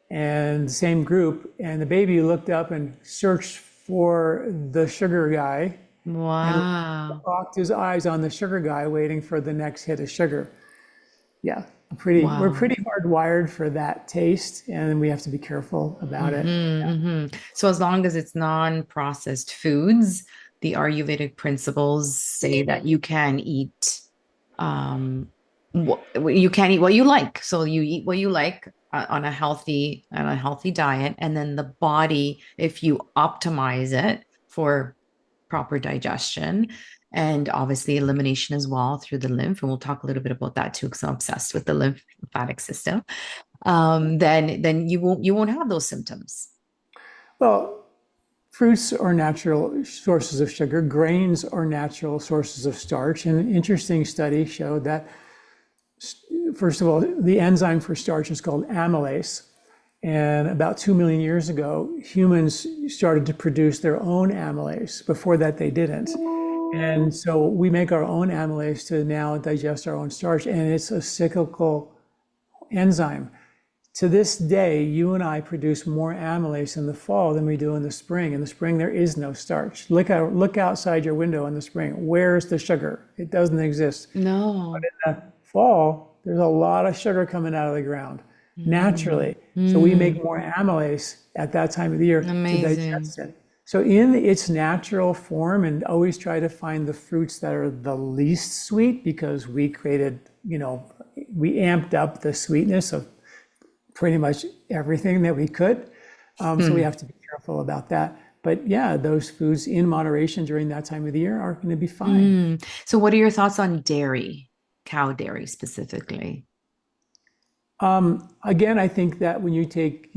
and the same group, and the baby looked up and searched for the sugar guy. Wow. And locked his eyes on the sugar guy, waiting for the next hit of sugar. Yeah, we're pretty hardwired for that taste, and we have to be careful about it. So as long as it's non-processed foods, the Ayurvedic principles say that you can eat what you like. So you eat what you like on a healthy diet, and then the body, if you optimize it for proper digestion and obviously elimination as well through the lymph, and we'll talk a little bit about that too because I'm obsessed with the lymphatic system, then you won't have those symptoms. Well, fruits are natural sources of sugar. Grains are natural sources of starch. And an interesting study showed that, first of all, the enzyme for starch is called amylase. And about 2 million years ago, humans started to produce their own amylase. Before that, they didn't. And so we make our own amylase to now digest our own starch. And it's a cyclical enzyme. to this day, you and I produce more amylase in the fall than we do in the spring. In the spring, there is no starch. Look outside your window in the spring. Where's the sugar? It doesn't exist. No. But in the fall, there's a lot of sugar coming out of the ground naturally. So we make more amylase at that time of the year to digest it. So in its natural form, and always try to find the fruits that are the least sweet, because we created, we amped up the sweetness of pretty much everything that we could. So we have to be careful about that. But yeah, those foods in moderation during that time of the year are going to be fine. So what are your thoughts on dairy, cow dairy specifically? Again, I think that when you take,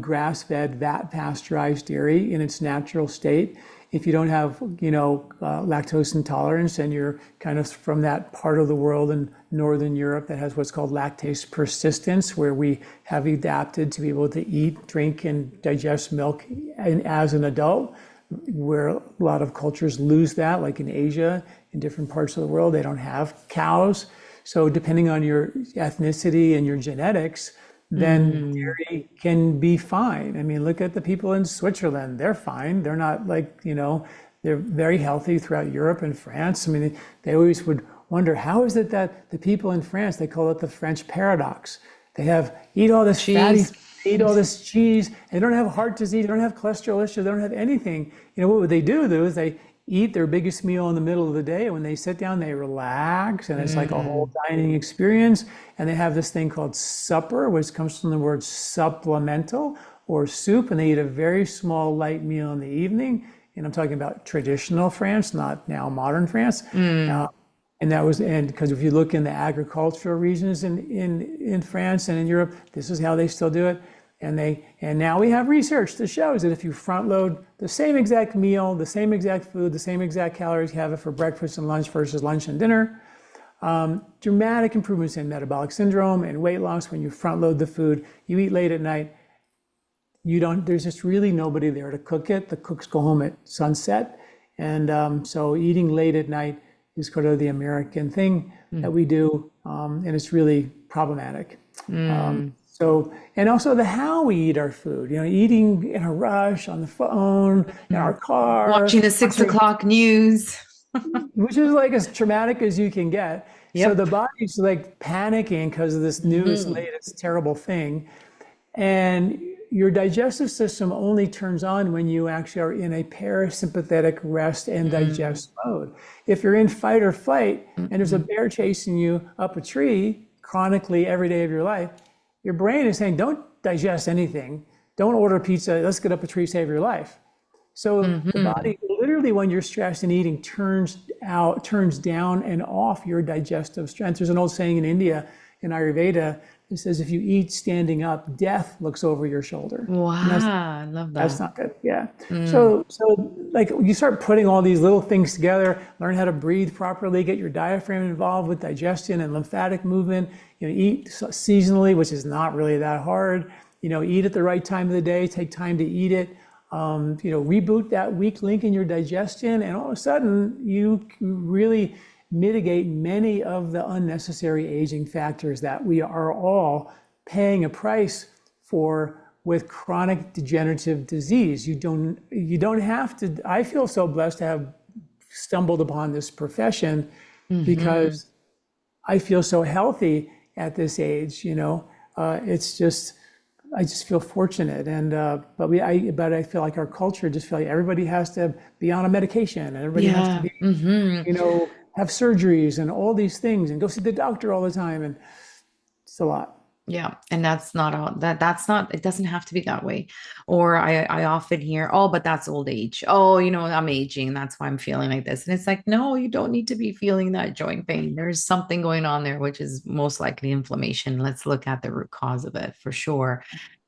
grass-fed, vat-pasteurized dairy in its natural state, if you don't have, lactose intolerance, and you're kind of from that part of the world in Northern Europe that has what's called lactase persistence, where we have adapted to be able to eat, drink, and digest milk as an adult, where a lot of cultures lose that, like in Asia, in different parts of the world, they don't have cows. So depending on your ethnicity and your genetics, then dairy can be fine. I mean, look at the people in Switzerland. They're fine. They're not like, they're very healthy throughout Europe and France. I mean, they always would wonder, how is it that the people in France, they call it the French paradox. They eat all this fatty, eat all this cheese. They don't have heart disease. They don't have cholesterol issues. They don't have anything. What would they do though is they eat their biggest meal in the middle of the day, and when they sit down, they relax, and it's like a whole dining experience. And they have this thing called supper, which comes from the word supplemental or soup, and they eat a very small light meal in the evening. And I'm talking about traditional France, not now modern France. And because if you look in the agricultural regions in France and in Europe, this is how they still do it. And now we have research that shows that if you front load the same exact meal, the same exact food, the same exact calories, you have it for breakfast and lunch versus lunch and dinner, dramatic improvements in metabolic syndrome and weight loss when you front load the food. You eat late at night, there's just really nobody there to cook it. The cooks go home at sunset. And so eating late at night is kind of the American thing that we do. And it's really problematic. And also how we eat our food, eating in a rush on the phone, in our car. Watching the 6 o'clock news. Which is like as traumatic as you can get. Yep. So the body's like panicking because of this newest, latest terrible thing. And your digestive system only turns on when you actually are in a parasympathetic rest and digest mode. If you're in fight or flight and there's a bear chasing you up a tree chronically every day of your life, your brain is saying, don't digest anything. Don't order pizza. Let's get up a tree, save your life. So the body, literally when you're stressed and eating, turns down and off your digestive strength. There's an old saying in India, in Ayurveda, that says, if you eat standing up, death looks over your shoulder. Wow, I love that. That's not good, yeah. So like you start putting all these little things together, learn how to breathe properly, get your diaphragm involved with digestion and lymphatic movement, eat seasonally, which is not really that hard, eat at the right time of the day, take time to eat it, reboot that weak link in your digestion, and all of a sudden you really mitigate many of the unnecessary aging factors that we are all paying a price for with chronic degenerative disease. You don't have to. I feel so blessed to have stumbled upon this profession because I feel so healthy at this age. It's just, I just feel fortunate, and but I feel like our culture just feel like everybody has to be on a medication, and everybody has to be, have surgeries and all these things, and go see the doctor all the time, and it's a lot. Yeah. And that's not that's not, it doesn't have to be that way. Or I often hear, oh, but that's old age. Oh, I'm aging. That's why I'm feeling like this. And it's like, no, you don't need to be feeling that joint pain. There's something going on there, which is most likely inflammation. Let's look at the root cause of it for sure.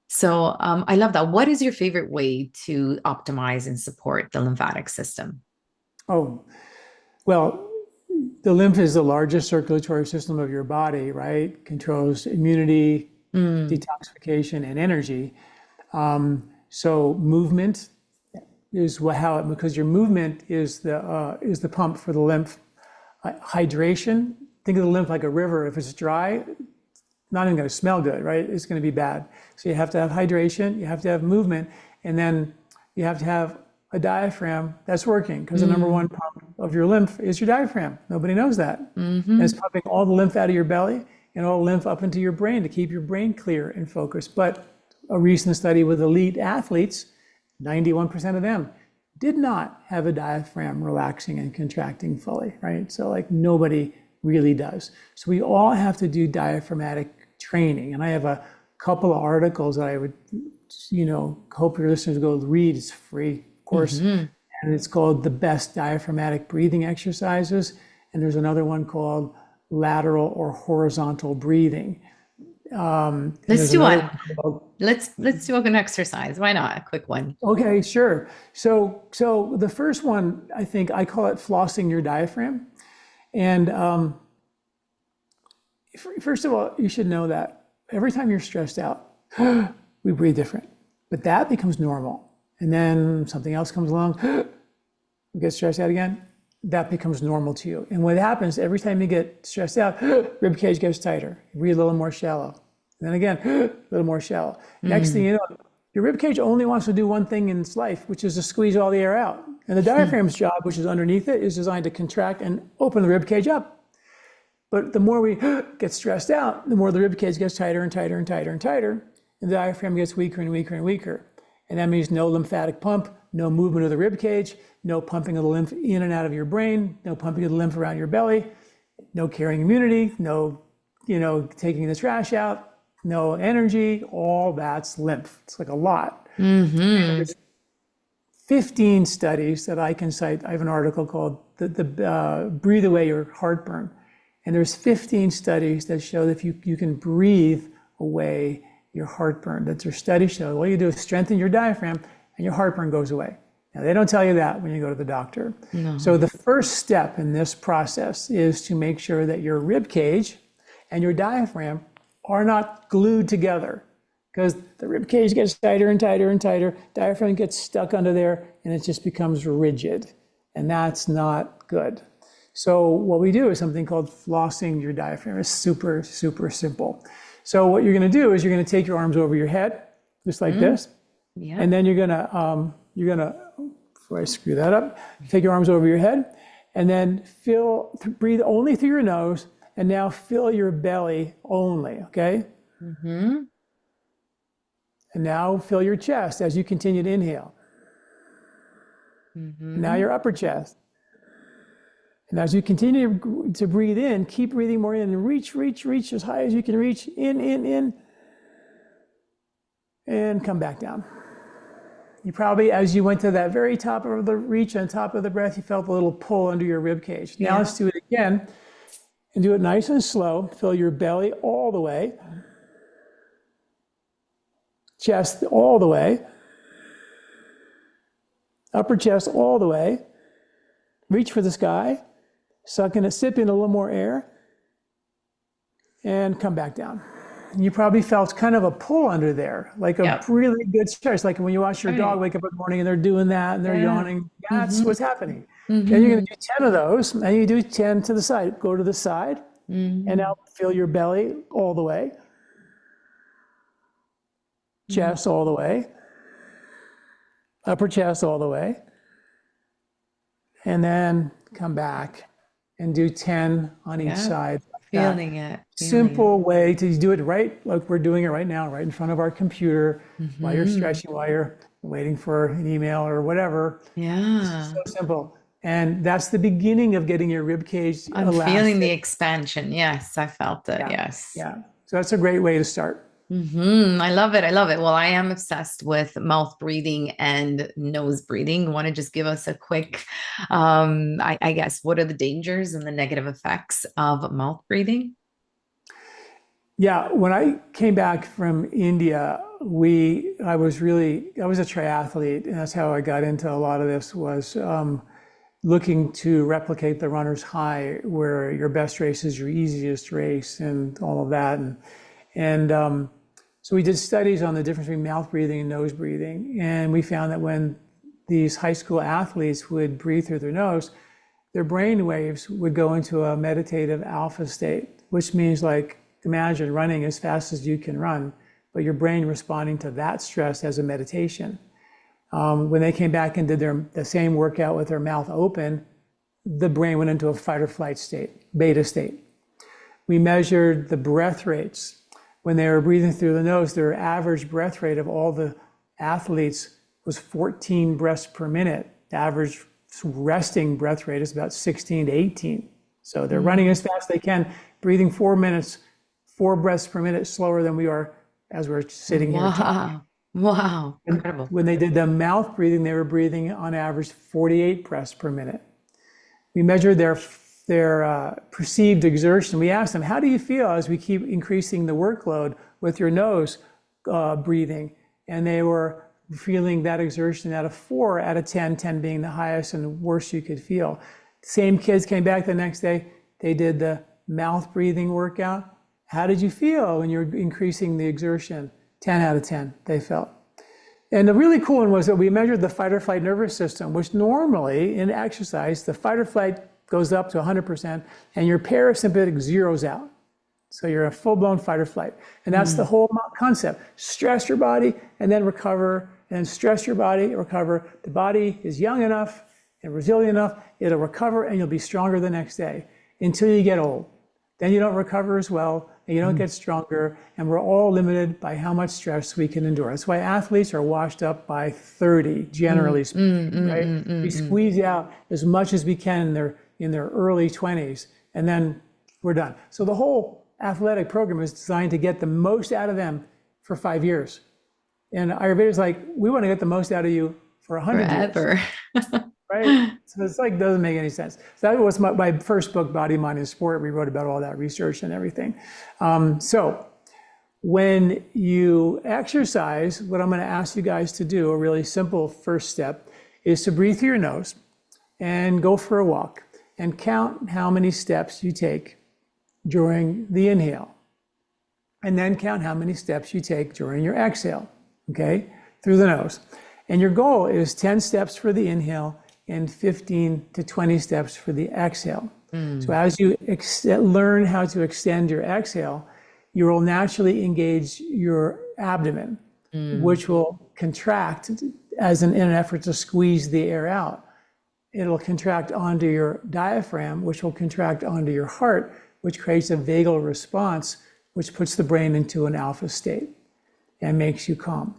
So I love that. What is your favorite way to optimize and support the lymphatic system? Oh, well, the lymph is the largest circulatory system of your body, right? Controls immunity, detoxification, and energy. So movement is because your movement is the pump for the lymph. Hydration. Think of the lymph like a river. If it's dry, not even going to smell good, right? It's going to be bad. So you have to have hydration, you have to have movement, and then you have to have a diaphragm that's working, because the number one pump of your lymph is your diaphragm. Nobody knows that. And it's pumping all the lymph out of your belly and all the lymph up into your brain to keep your brain clear and focused. But a recent study with elite athletes, 91% of them did not have a diaphragm relaxing and contracting fully, right? So like nobody really does. So we all have to do diaphragmatic training. And I have a couple of articles that I would, hope your listeners go read. It's free, of course. And it's called The Best Diaphragmatic Breathing Exercises. And there's another one called Lateral or Horizontal Breathing. Let's do one. Let's do an exercise. Why not? A quick one. Okay, sure. So the first one, I think I call it flossing your diaphragm. And first of all, you should know that every time you're stressed out, we breathe different. But that becomes normal. And then something else comes along, you get stressed out again, that becomes normal to you. And what happens every time you get stressed out, rib cage gets tighter, you breathe a little more shallow. And then again, a little more shallow. Next thing you know, your rib cage only wants to do one thing in its life, which is to squeeze all the air out. And the diaphragm's job, which is underneath it, is designed to contract and open the rib cage up. But the more we get stressed out, the more the rib cage gets tighter and tighter and tighter and tighter, and the diaphragm gets weaker and weaker and weaker. And that means no lymphatic pump, no movement of the rib cage, no pumping of the lymph in and out of your brain, no pumping of the lymph around your belly, no carrying immunity, no, taking the trash out, no energy, all that's lymph. It's like a lot. There's 15 studies that I can cite. I have an article called the Breathe Away Your Heartburn. And there's 15 studies that show that if you can breathe away your heartburn. That's your studies show. All you do is strengthen your diaphragm and your heartburn goes away. Now, they don't tell you that when you go to the doctor. No. So the first step in this process is to make sure that your rib cage and your diaphragm are not glued together, because the rib cage gets tighter and tighter and tighter, diaphragm gets stuck under there, and it just becomes rigid. And that's not good. So what we do is something called flossing your diaphragm. It's super, super simple. So what you're going to do is you're going to take your arms over your head, just like this. Yeah. And then you're going to, before I screw that up, take your arms over your head, and then breathe only through your nose, and now fill your belly only, okay? And now fill your chest as you continue to inhale. Now your upper chest. And as you continue to breathe in, keep breathing more in and reach as high as you can reach. In. And come back down. You probably, as you went to that very top of the reach and top of the breath, you felt a little pull under your rib cage. Now let's do it again. And do it nice and slow. Fill your belly all the way. Chest all the way. Upper chest all the way. Reach for the sky. Suck in it, sip in a little more air. And come back down. And you probably felt kind of a pull under there, like a really good stretch. Like when you watch your dog wake up in the morning and they're doing that and they're yawning. That's what's happening. Then you're going to do 10 of those, and you do 10 to the side. Go to the side, and now fill your belly all the way. Chest all the way. Upper chest all the way. And then come back and do 10 on each side. Feeling it. Simple way to do it, right? Like we're doing it right now, right in front of our computer, while you're stretching, while you're waiting for an email or whatever. Yeah. So simple. And that's the beginning of getting your rib cage elastic. Feeling the expansion. Yes, I felt it. Yes. Yeah. So that's a great way to start. I love it. I love it. Well, I am obsessed with mouth breathing and nose breathing. Want to just give us a quick, I guess, what are the dangers and the negative effects of mouth breathing? Yeah, when I came back from India, I was a triathlete, and that's how I got into a lot of this, was looking to replicate the runner's high, where your best race is your easiest race and all of that. And so we did studies on the difference between mouth breathing and nose breathing. And we found that when these high school athletes would breathe through their nose, their brain waves would go into a meditative alpha state, which means like imagine running as fast as you can run, but your brain responding to that stress as a meditation. When they came back and did the same workout with their mouth open, the brain went into a fight or flight state, beta state. We measured the breath rates. When they were breathing through the nose, their average breath rate of all the athletes was 14 breaths per minute. The average resting breath rate is about 16 to 18. So they're running as fast as they can, breathing 4 minutes, 4 breaths per minute slower than we are as we're sitting here talking. Wow, incredible. When they did the mouth breathing, they were breathing on average 48 breaths per minute. We measured their perceived exertion. We asked them, how do you feel as we keep increasing the workload with your nose breathing? And they were feeling that exertion at a 4 out of 10, 10 being the highest and worst you could feel. Same kids came back the next day. They did the mouth breathing workout. How did you feel when you're increasing the exertion? 10 out of 10, they felt. And the really cool one was that we measured the fight or flight nervous system, which normally in exercise, the fight or flight goes up to 100% and your parasympathetic zeroes out. So you're a full-blown fight or flight. And that's the whole concept. Stress your body and then recover, and then stress your body, recover. The body is young enough and resilient enough, it'll recover and you'll be stronger the next day until you get old. Then you don't recover as well and you don't get stronger, and we're all limited by how much stress we can endure. That's why athletes are washed up by 30, generally speaking, right? We squeeze out as much as we can in their early 20s, and then we're done. So the whole athletic program is designed to get the most out of them for 5 years. And Ayurveda is like, we want to get the most out of you for 100 Forever. years. Right? So it's like, doesn't make any sense. So that was my first book, Body, Mind, and Sport. We wrote about all that research and everything. So when you exercise, what I'm going to ask you guys to do, a really simple first step, is to breathe through your nose and go for a walk and count how many steps you take during the inhale. And then count how many steps you take during your exhale, okay, through the nose. And your goal is 10 steps for the inhale and 15 to 20 steps for the exhale. So as you learn how to extend your exhale, you will naturally engage your abdomen, which will contract in an effort to squeeze the air out. It'll contract onto your diaphragm, which will contract onto your heart, which creates a vagal response, which puts the brain into an alpha state and makes you calm.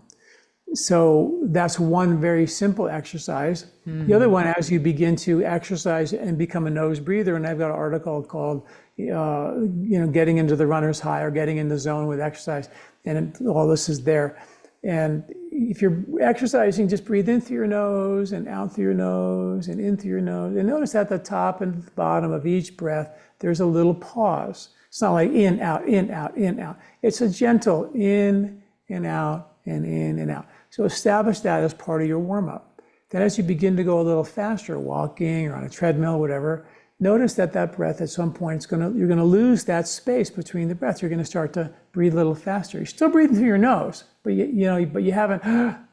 So that's one very simple exercise. The other one, as you begin to exercise and become a nose breather, and I've got an article called, getting into the runner's high or getting in the zone with exercise, and all this is there. And if you're exercising, just breathe in through your nose and out through your nose and in through your nose. And notice at the top and the bottom of each breath, there's a little pause. It's not like in, out, in, out, in, out. It's a gentle in and out and in and out. So establish that as part of your warm-up. Then as you begin to go a little faster, walking or on a treadmill, whatever, notice that breath at some point, you're going to lose that space between the breaths. You're going to start to breathe a little faster. You're still breathing through your nose, but you haven't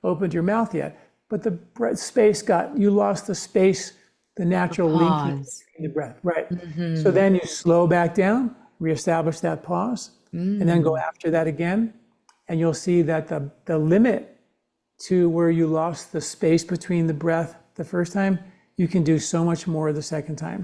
opened your mouth yet. But the breath space you lost the space, the natural linking in the breath. Right. So then you slow back down, reestablish that pause, and then go after that again. And you'll see that the limit to where you lost the space between the breath the first time, you can do so much more the second time.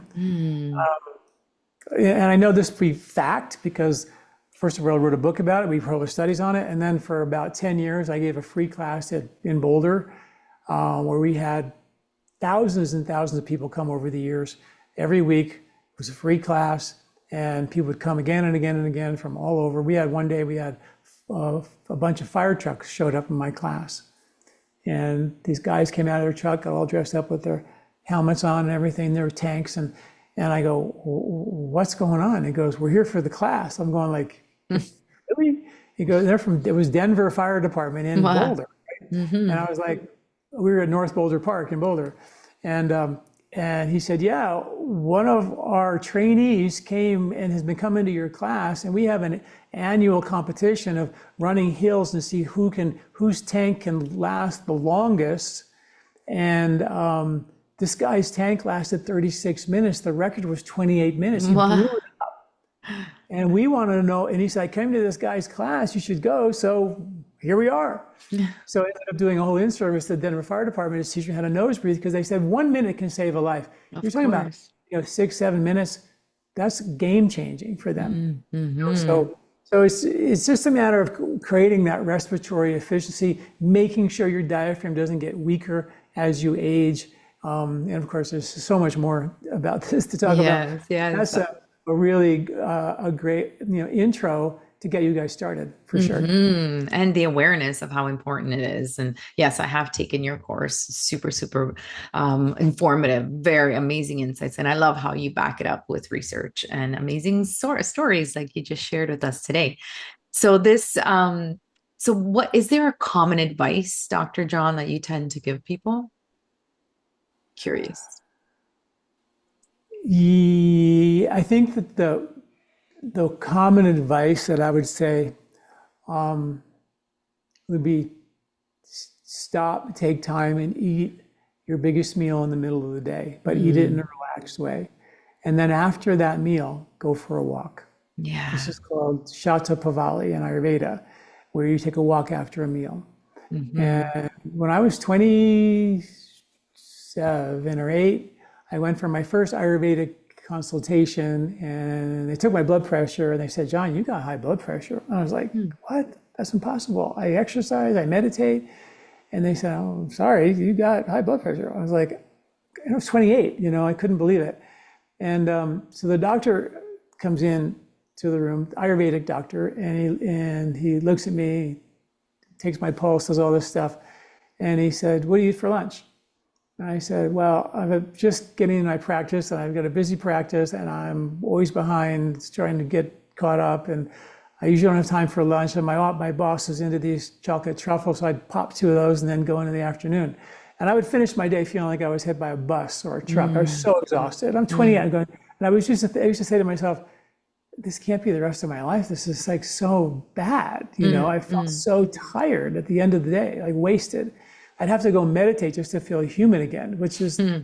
And I know this to be fact because, first of all, I wrote a book about it. We published studies on it. And then for about 10 years, I gave a free class in Boulder where we had thousands and thousands of people come over the years. Every week it was a free class, and people would come again and again and again from all over. One day we had a bunch of fire trucks showed up in my class. And these guys came out of their truck, got all dressed up with their helmets on and everything, their tanks. And I go, what's going on? He goes, we're here for the class. I'm going like, really? He goes, it was Denver Fire Department in Boulder. Right? And I was like, we were at North Boulder Park in Boulder. And he said, yeah, one of our trainees came and has been coming to your class, and we have an annual competition of running hills to see whose tank can last the longest. And this guy's tank lasted 36 minutes. The record was 28 minutes. He blew it up. And we wanted to know, and he said, I came to this guy's class, you should go. So here we are. So I ended up doing a whole in-service to the Denver Fire Department to teach me how to nose breathe, because they said 1 minute can save a life. You're talking about 6-7 minutes. That's game changing for them. So it's just a matter of creating that respiratory efficiency, making sure your diaphragm doesn't get weaker as you age. And of course, there's so much more about this to talk about. That's a really a great intro to get you guys started, for sure. And the awareness of how important it is. And yes, I have taken your course. Super, super informative, very amazing insights. And I love how you back it up with research and amazing stories like you just shared with us today. So so what is there a common advice, Dr. John, that you tend to give people? Curious. I think that the common advice that I would say would be stop, take time, and eat your biggest meal in the middle of the day, but eat it in a relaxed way. And then after that meal, go for a walk. Yeah. This is called Shata Pavali in Ayurveda, where you take a walk after a meal. And when I was 27 or 8, I went for my first Ayurvedic consultation, and they took my blood pressure, and they said, John, you got high blood pressure. And I was like, what? That's impossible. I exercise, I meditate. And they said, oh, I'm sorry, you got high blood pressure. I was like, I was 28, I couldn't believe it. And so the doctor comes in to the room, Ayurvedic doctor, and he looks at me, takes my pulse, does all this stuff. And he said, what do you eat for lunch? And I said, well, I'm just getting in my practice, and I've got a busy practice, and I'm always behind, trying to get caught up, and I usually don't have time for lunch. And my boss is into these chocolate truffles, so I'd pop 2 of those and then go into the afternoon. And I would finish my day feeling like I was hit by a bus or a truck. I was so exhausted. I'm 28, I'm going, and I used to say to myself, this can't be the rest of my life. This is like so bad. I felt so tired at the end of the day, like wasted. I'd have to go meditate just to feel human again, which is not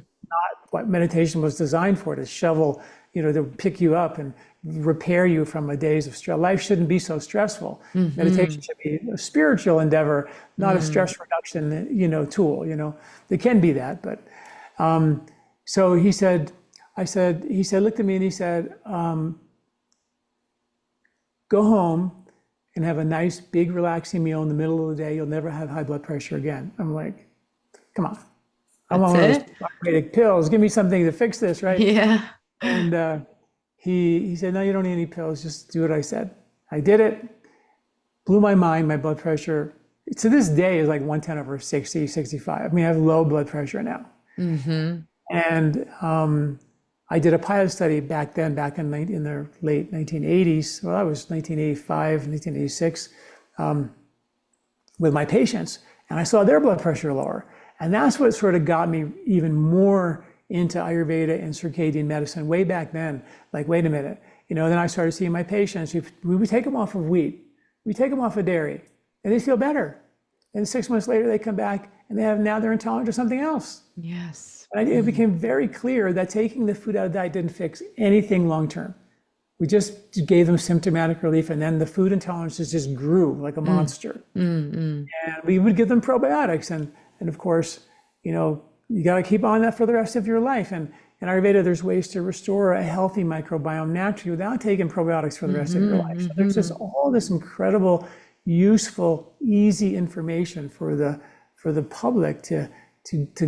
what meditation was designed for, to shovel, to pick you up and repair you from a days of stress. Life shouldn't be so stressful. Meditation should be a spiritual endeavor, not a stress reduction, tool. It can be that, but so he said, looked at me and he said, go home and have a nice, big, relaxing meal in the middle of the day. You'll never have high blood pressure again. I'm like, come on. I want one of those Ayurvedic pills. Give me something to fix this, right? Yeah. And he said, no, you don't need any pills. Just do what I said. I did it. Blew my mind. My blood pressure, to this day, is like 110/60, 65. I mean, I have low blood pressure now. And I did a pilot study back in the late 1980s. Well, that was 1985, 1986, with my patients. And I saw their blood pressure lower. And that's what sort of got me even more into Ayurveda and circadian medicine way back then. Like, wait a minute. Then I started seeing my patients. We would take them off of wheat. We take them off of dairy. And they feel better. And 6 months later, they come back and now they're intolerant to something else. Yes. And it became very clear that taking the food out of diet didn't fix anything long term. We just gave them symptomatic relief, and then the food intolerances just grew like a monster. And we would give them probiotics, and of course, you got to keep on that for the rest of your life. And in Ayurveda, there's ways to restore a healthy microbiome naturally without taking probiotics for the rest of your life. So there's just all this incredible, useful, easy information for the public to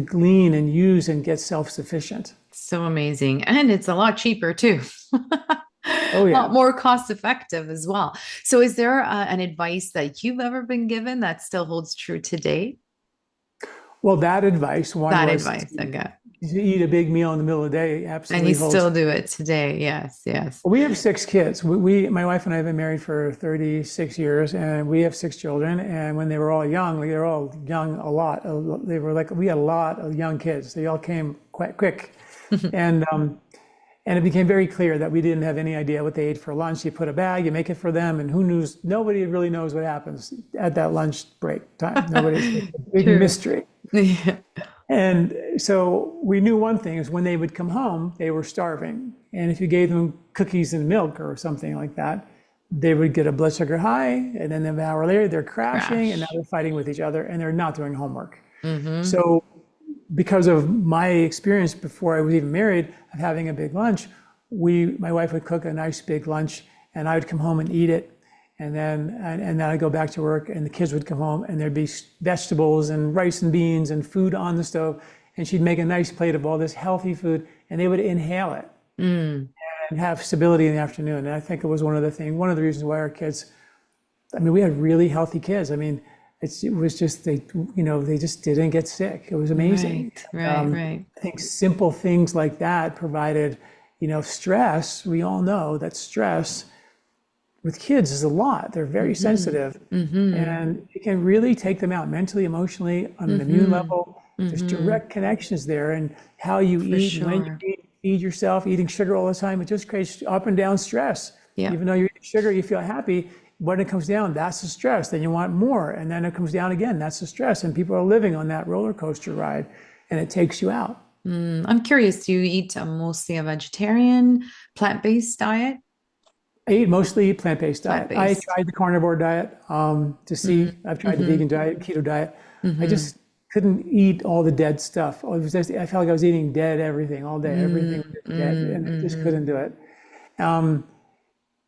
glean and use and get self-sufficient. So amazing. And it's a lot cheaper too. Oh, yeah. A lot more cost effective as well. So is there an advice that you've ever been given that still holds true today? Well, that advice, okay. You eat a big meal in the middle of the day, absolutely. And you still do it today. Yes. Well, we have 6 kids. My wife and I have been married for 36 years, and we have 6 children. And when they were all young, they were all young a lot. We had a lot of young kids. They all came quite quick. And it became very clear that we didn't have any idea what they ate for lunch. You put a bag, you make it for them, and who knows? Nobody really knows what happens at that lunch break time. It's a big mystery. And so we knew one thing is when they would come home, they were starving. And if you gave them cookies and milk or something like that, they would get a blood sugar high, and then an hour later they're crashing, and now they're fighting with each other, and they're not doing homework. So because of my experience before I was even married of having a big lunch, my wife would cook a nice big lunch, and I would come home and eat it. And then I'd go back to work, and the kids would come home, and there'd be vegetables and rice and beans and food on the stove. And she'd make a nice plate of all this healthy food, and they would inhale it and have stability in the afternoon. And I think it was one of the reasons why our kids, I mean, we had really healthy kids. I mean, it was just, they just didn't get sick. It was amazing. Right. I think simple things like that provided, stress. We all know that stress with kids is a lot. They're very sensitive, and it can really take them out mentally, emotionally, on an immune level. There's direct connections there, and how you eat, when you feed yourself. Eating sugar all the time, it just creates up and down stress. Even though you're eating sugar, you feel happy. When it comes down, that's the stress. Then you want more, and then it comes down again. That's the stress, and people are living on that roller coaster ride, and it takes you out. I'm curious. Do you eat mostly a vegetarian, plant-based diet? I eat mostly plant-based diet. I tried the carnivore diet to see. I've tried the vegan diet, keto diet. I just couldn't eat all the dead stuff. I felt like I was eating dead everything all day. Everything was dead, and I just couldn't do it.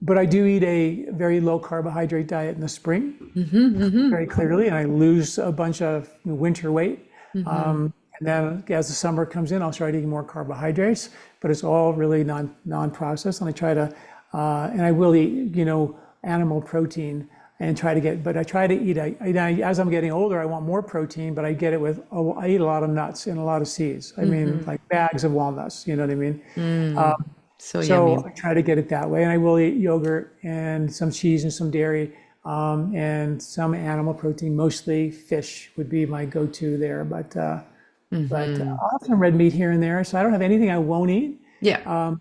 But I do eat a very low carbohydrate diet in the spring, very clearly, and I lose a bunch of winter weight. And then as the summer comes in, I'll start eating more carbohydrates, but it's all really non-processed. And I try to, and I will eat, animal protein and try to eat, as I'm getting older, I want more protein, but I get it I eat a lot of nuts and a lot of seeds. I mean, like bags of walnuts, you know what I mean? So yummy. I try to get it that way. And I will eat yogurt and some cheese and some dairy, and some animal protein, mostly fish would be my go-to there. But I'll have some red meat here and there. So I don't have anything I won't eat. As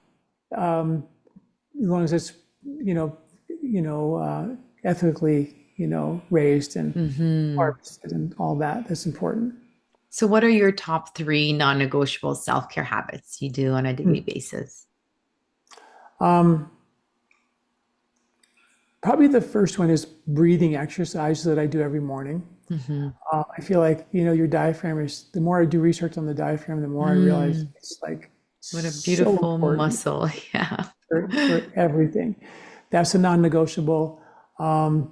long as it's, ethically, raised and harvested and all that. That's important. So what are your top 3 non-negotiable self-care habits you do on a daily basis? Probably the first one is breathing exercise that I do every morning. I feel like, your diaphragm the more I do research on the diaphragm, the more I realize it's like, what a beautiful muscle. For everything. That's a non-negotiable.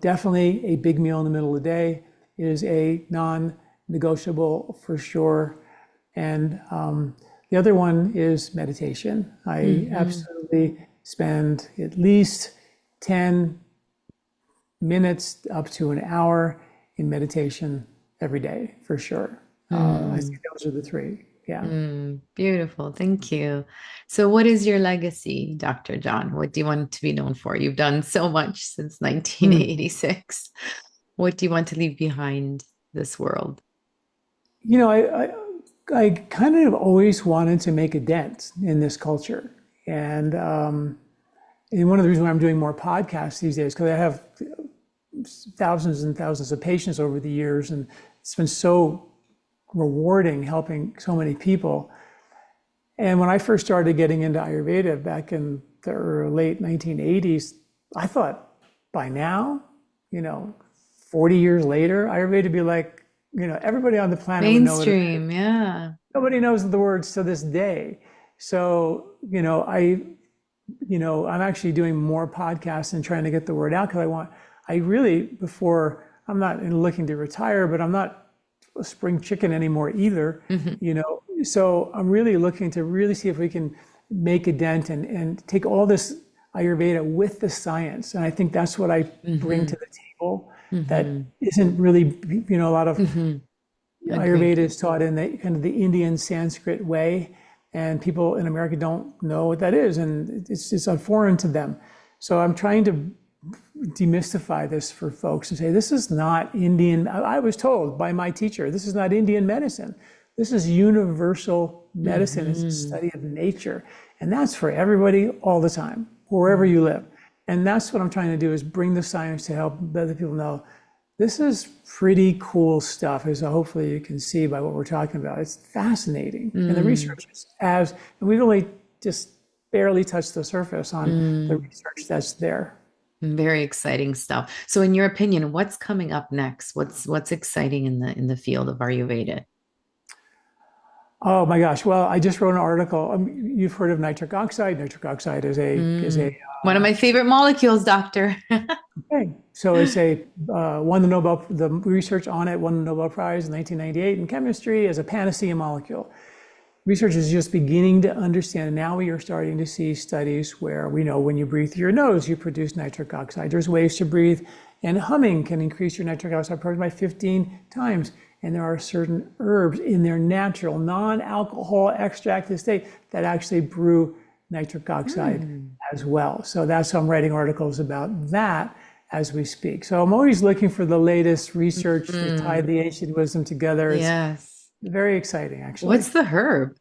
Definitely a big meal in the middle of the day is a non-negotiable for sure. And the other one is meditation. I absolutely spend at least 10 minutes up to an hour in meditation every day, for sure. I think those are the 3. Yeah. Beautiful. Thank you. So what is your legacy, Dr. John? What do you want to be known for? You've done so much since 1986. What do you want to leave behind this world? I kind of always wanted to make a dent in this culture. And one of the reasons why I'm doing more podcasts these days, because I have thousands and thousands of patients over the years, and it's been so rewarding helping so many people. And when I first started getting into Ayurveda back in the late 1980s, I thought by now, 40 years later, Ayurveda would be like, everybody on the planet would know it. Mainstream, yeah. Nobody knows the words to this day. So, I'm actually doing more podcasts and trying to get the word out because I'm not looking to retire, but I'm not a spring chicken anymore either, So I'm really looking to really see if we can make a dent and take all this Ayurveda with the science. And I think that's what I bring to the table that isn't really, a lot of Ayurveda is taught in the kind of the Indian Sanskrit way, and people in America don't know what that is, and it's foreign to them. So I'm trying to demystify this for folks and say, this is not Indian. I was told by my teacher, this is not Indian medicine. This is universal medicine. It's a study of nature. And that's for everybody all the time, wherever you live. And that's what I'm trying to do, is bring the science to help other people know this is pretty cool stuff, as hopefully you can see by what we're talking about. It's fascinating. And the research and we've only just barely touched the surface on the research that's there. Very exciting stuff. So in your opinion, what's coming up next? What's exciting in the field of Ayurveda? Oh my gosh. Well, I just wrote an article. You've heard of nitric oxide. Nitric oxide is a One of my favorite molecules, doctor. okay. So it's won the research on it won the Nobel Prize in 1998 in chemistry as a panacea molecule. Research is just beginning to understand. And now we are starting to see studies where we know when you breathe through your nose, you produce nitric oxide. There's ways to breathe, and humming can increase your nitric oxide production by 15 times. And there are certain herbs in their natural, non-alcohol extracted state that actually brew nitric oxide as well. So that's why I'm writing articles about that as we speak. So I'm always looking for the latest research to tie the ancient wisdom together. It's very exciting, actually. What's the herb?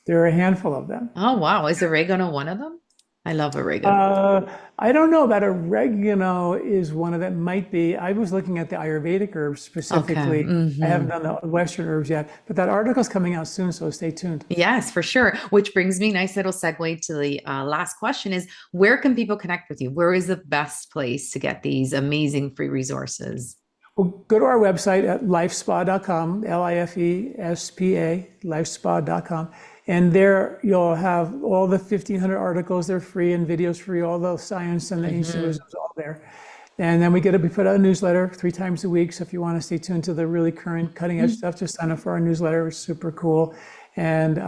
There are a handful of them. Oh, wow. Is oregano one of them? I love oregano. I don't know about oregano is one of them. Might be. I was looking at the Ayurvedic herbs specifically. Okay. I haven't done the Western herbs yet, but that article's coming out soon, so stay tuned. Yes, for sure. Which brings me, nice little segue to the last question is, where can people connect with you? Where is the best place to get these amazing free resources? Well, go to our website at lifespa.com, LIFESPA, lifespa.com. And there you'll have all the 1,500 articles. They're free and videos free, all the science and the ancient wisdom is all there. And then we put out a newsletter 3 times a week. So if you want to stay tuned to the really current cutting edge stuff, just sign up for our newsletter. It's super cool. And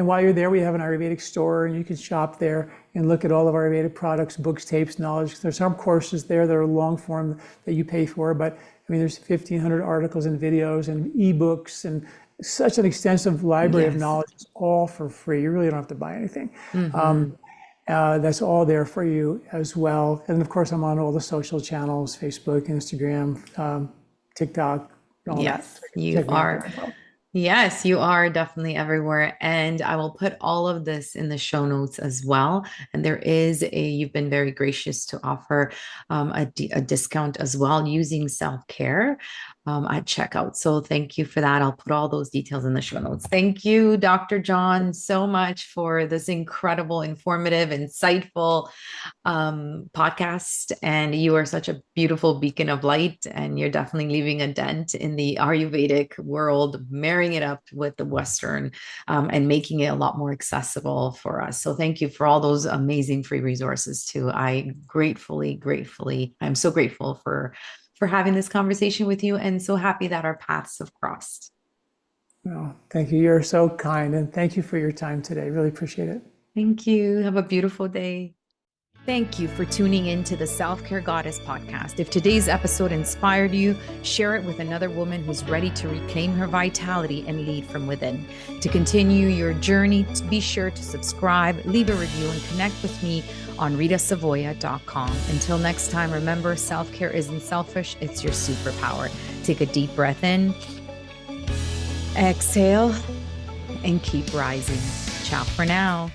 while you're there, we have an Ayurvedic store, and you can shop there and look at all of our Ayurvedic products, books, tapes, knowledge. There's some courses there that are long form that you pay for, but I mean, there's 1,500 articles and videos and ebooks and such an extensive library of knowledge. It's all for free. You really don't have to buy anything. That's all there for you as well. And of course, I'm on all the social channels, Facebook, Instagram, TikTok, all that. You are. Yes, you are definitely everywhere. And I will put all of this in the show notes as well. And you've been very gracious to offer a discount as well using self-care at checkout. So thank you for that. I'll put all those details in the show notes. Thank you, Dr. John, so much for this incredible, informative, insightful podcast. And you are such a beautiful beacon of light, and you're definitely leaving a dent in the Ayurvedic world, marrying it up with the Western and making it a lot more accessible for us. So thank you for all those amazing free resources too. I'm so grateful for having this conversation with you, and so happy that our paths have crossed. Well, thank you. You're so kind, and thank you for your time today. Really appreciate it. Thank you. Have a beautiful day. Thank you for tuning in to the Self-Care Goddess podcast. If today's episode inspired you, share it with another woman who's ready to reclaim her vitality and lead from within. To continue your journey, be sure to subscribe, leave a review, and connect with me on ritasavoia.com. Until next time, remember, self-care isn't selfish, it's your superpower. Take a deep breath in, exhale, and keep rising. Ciao for now.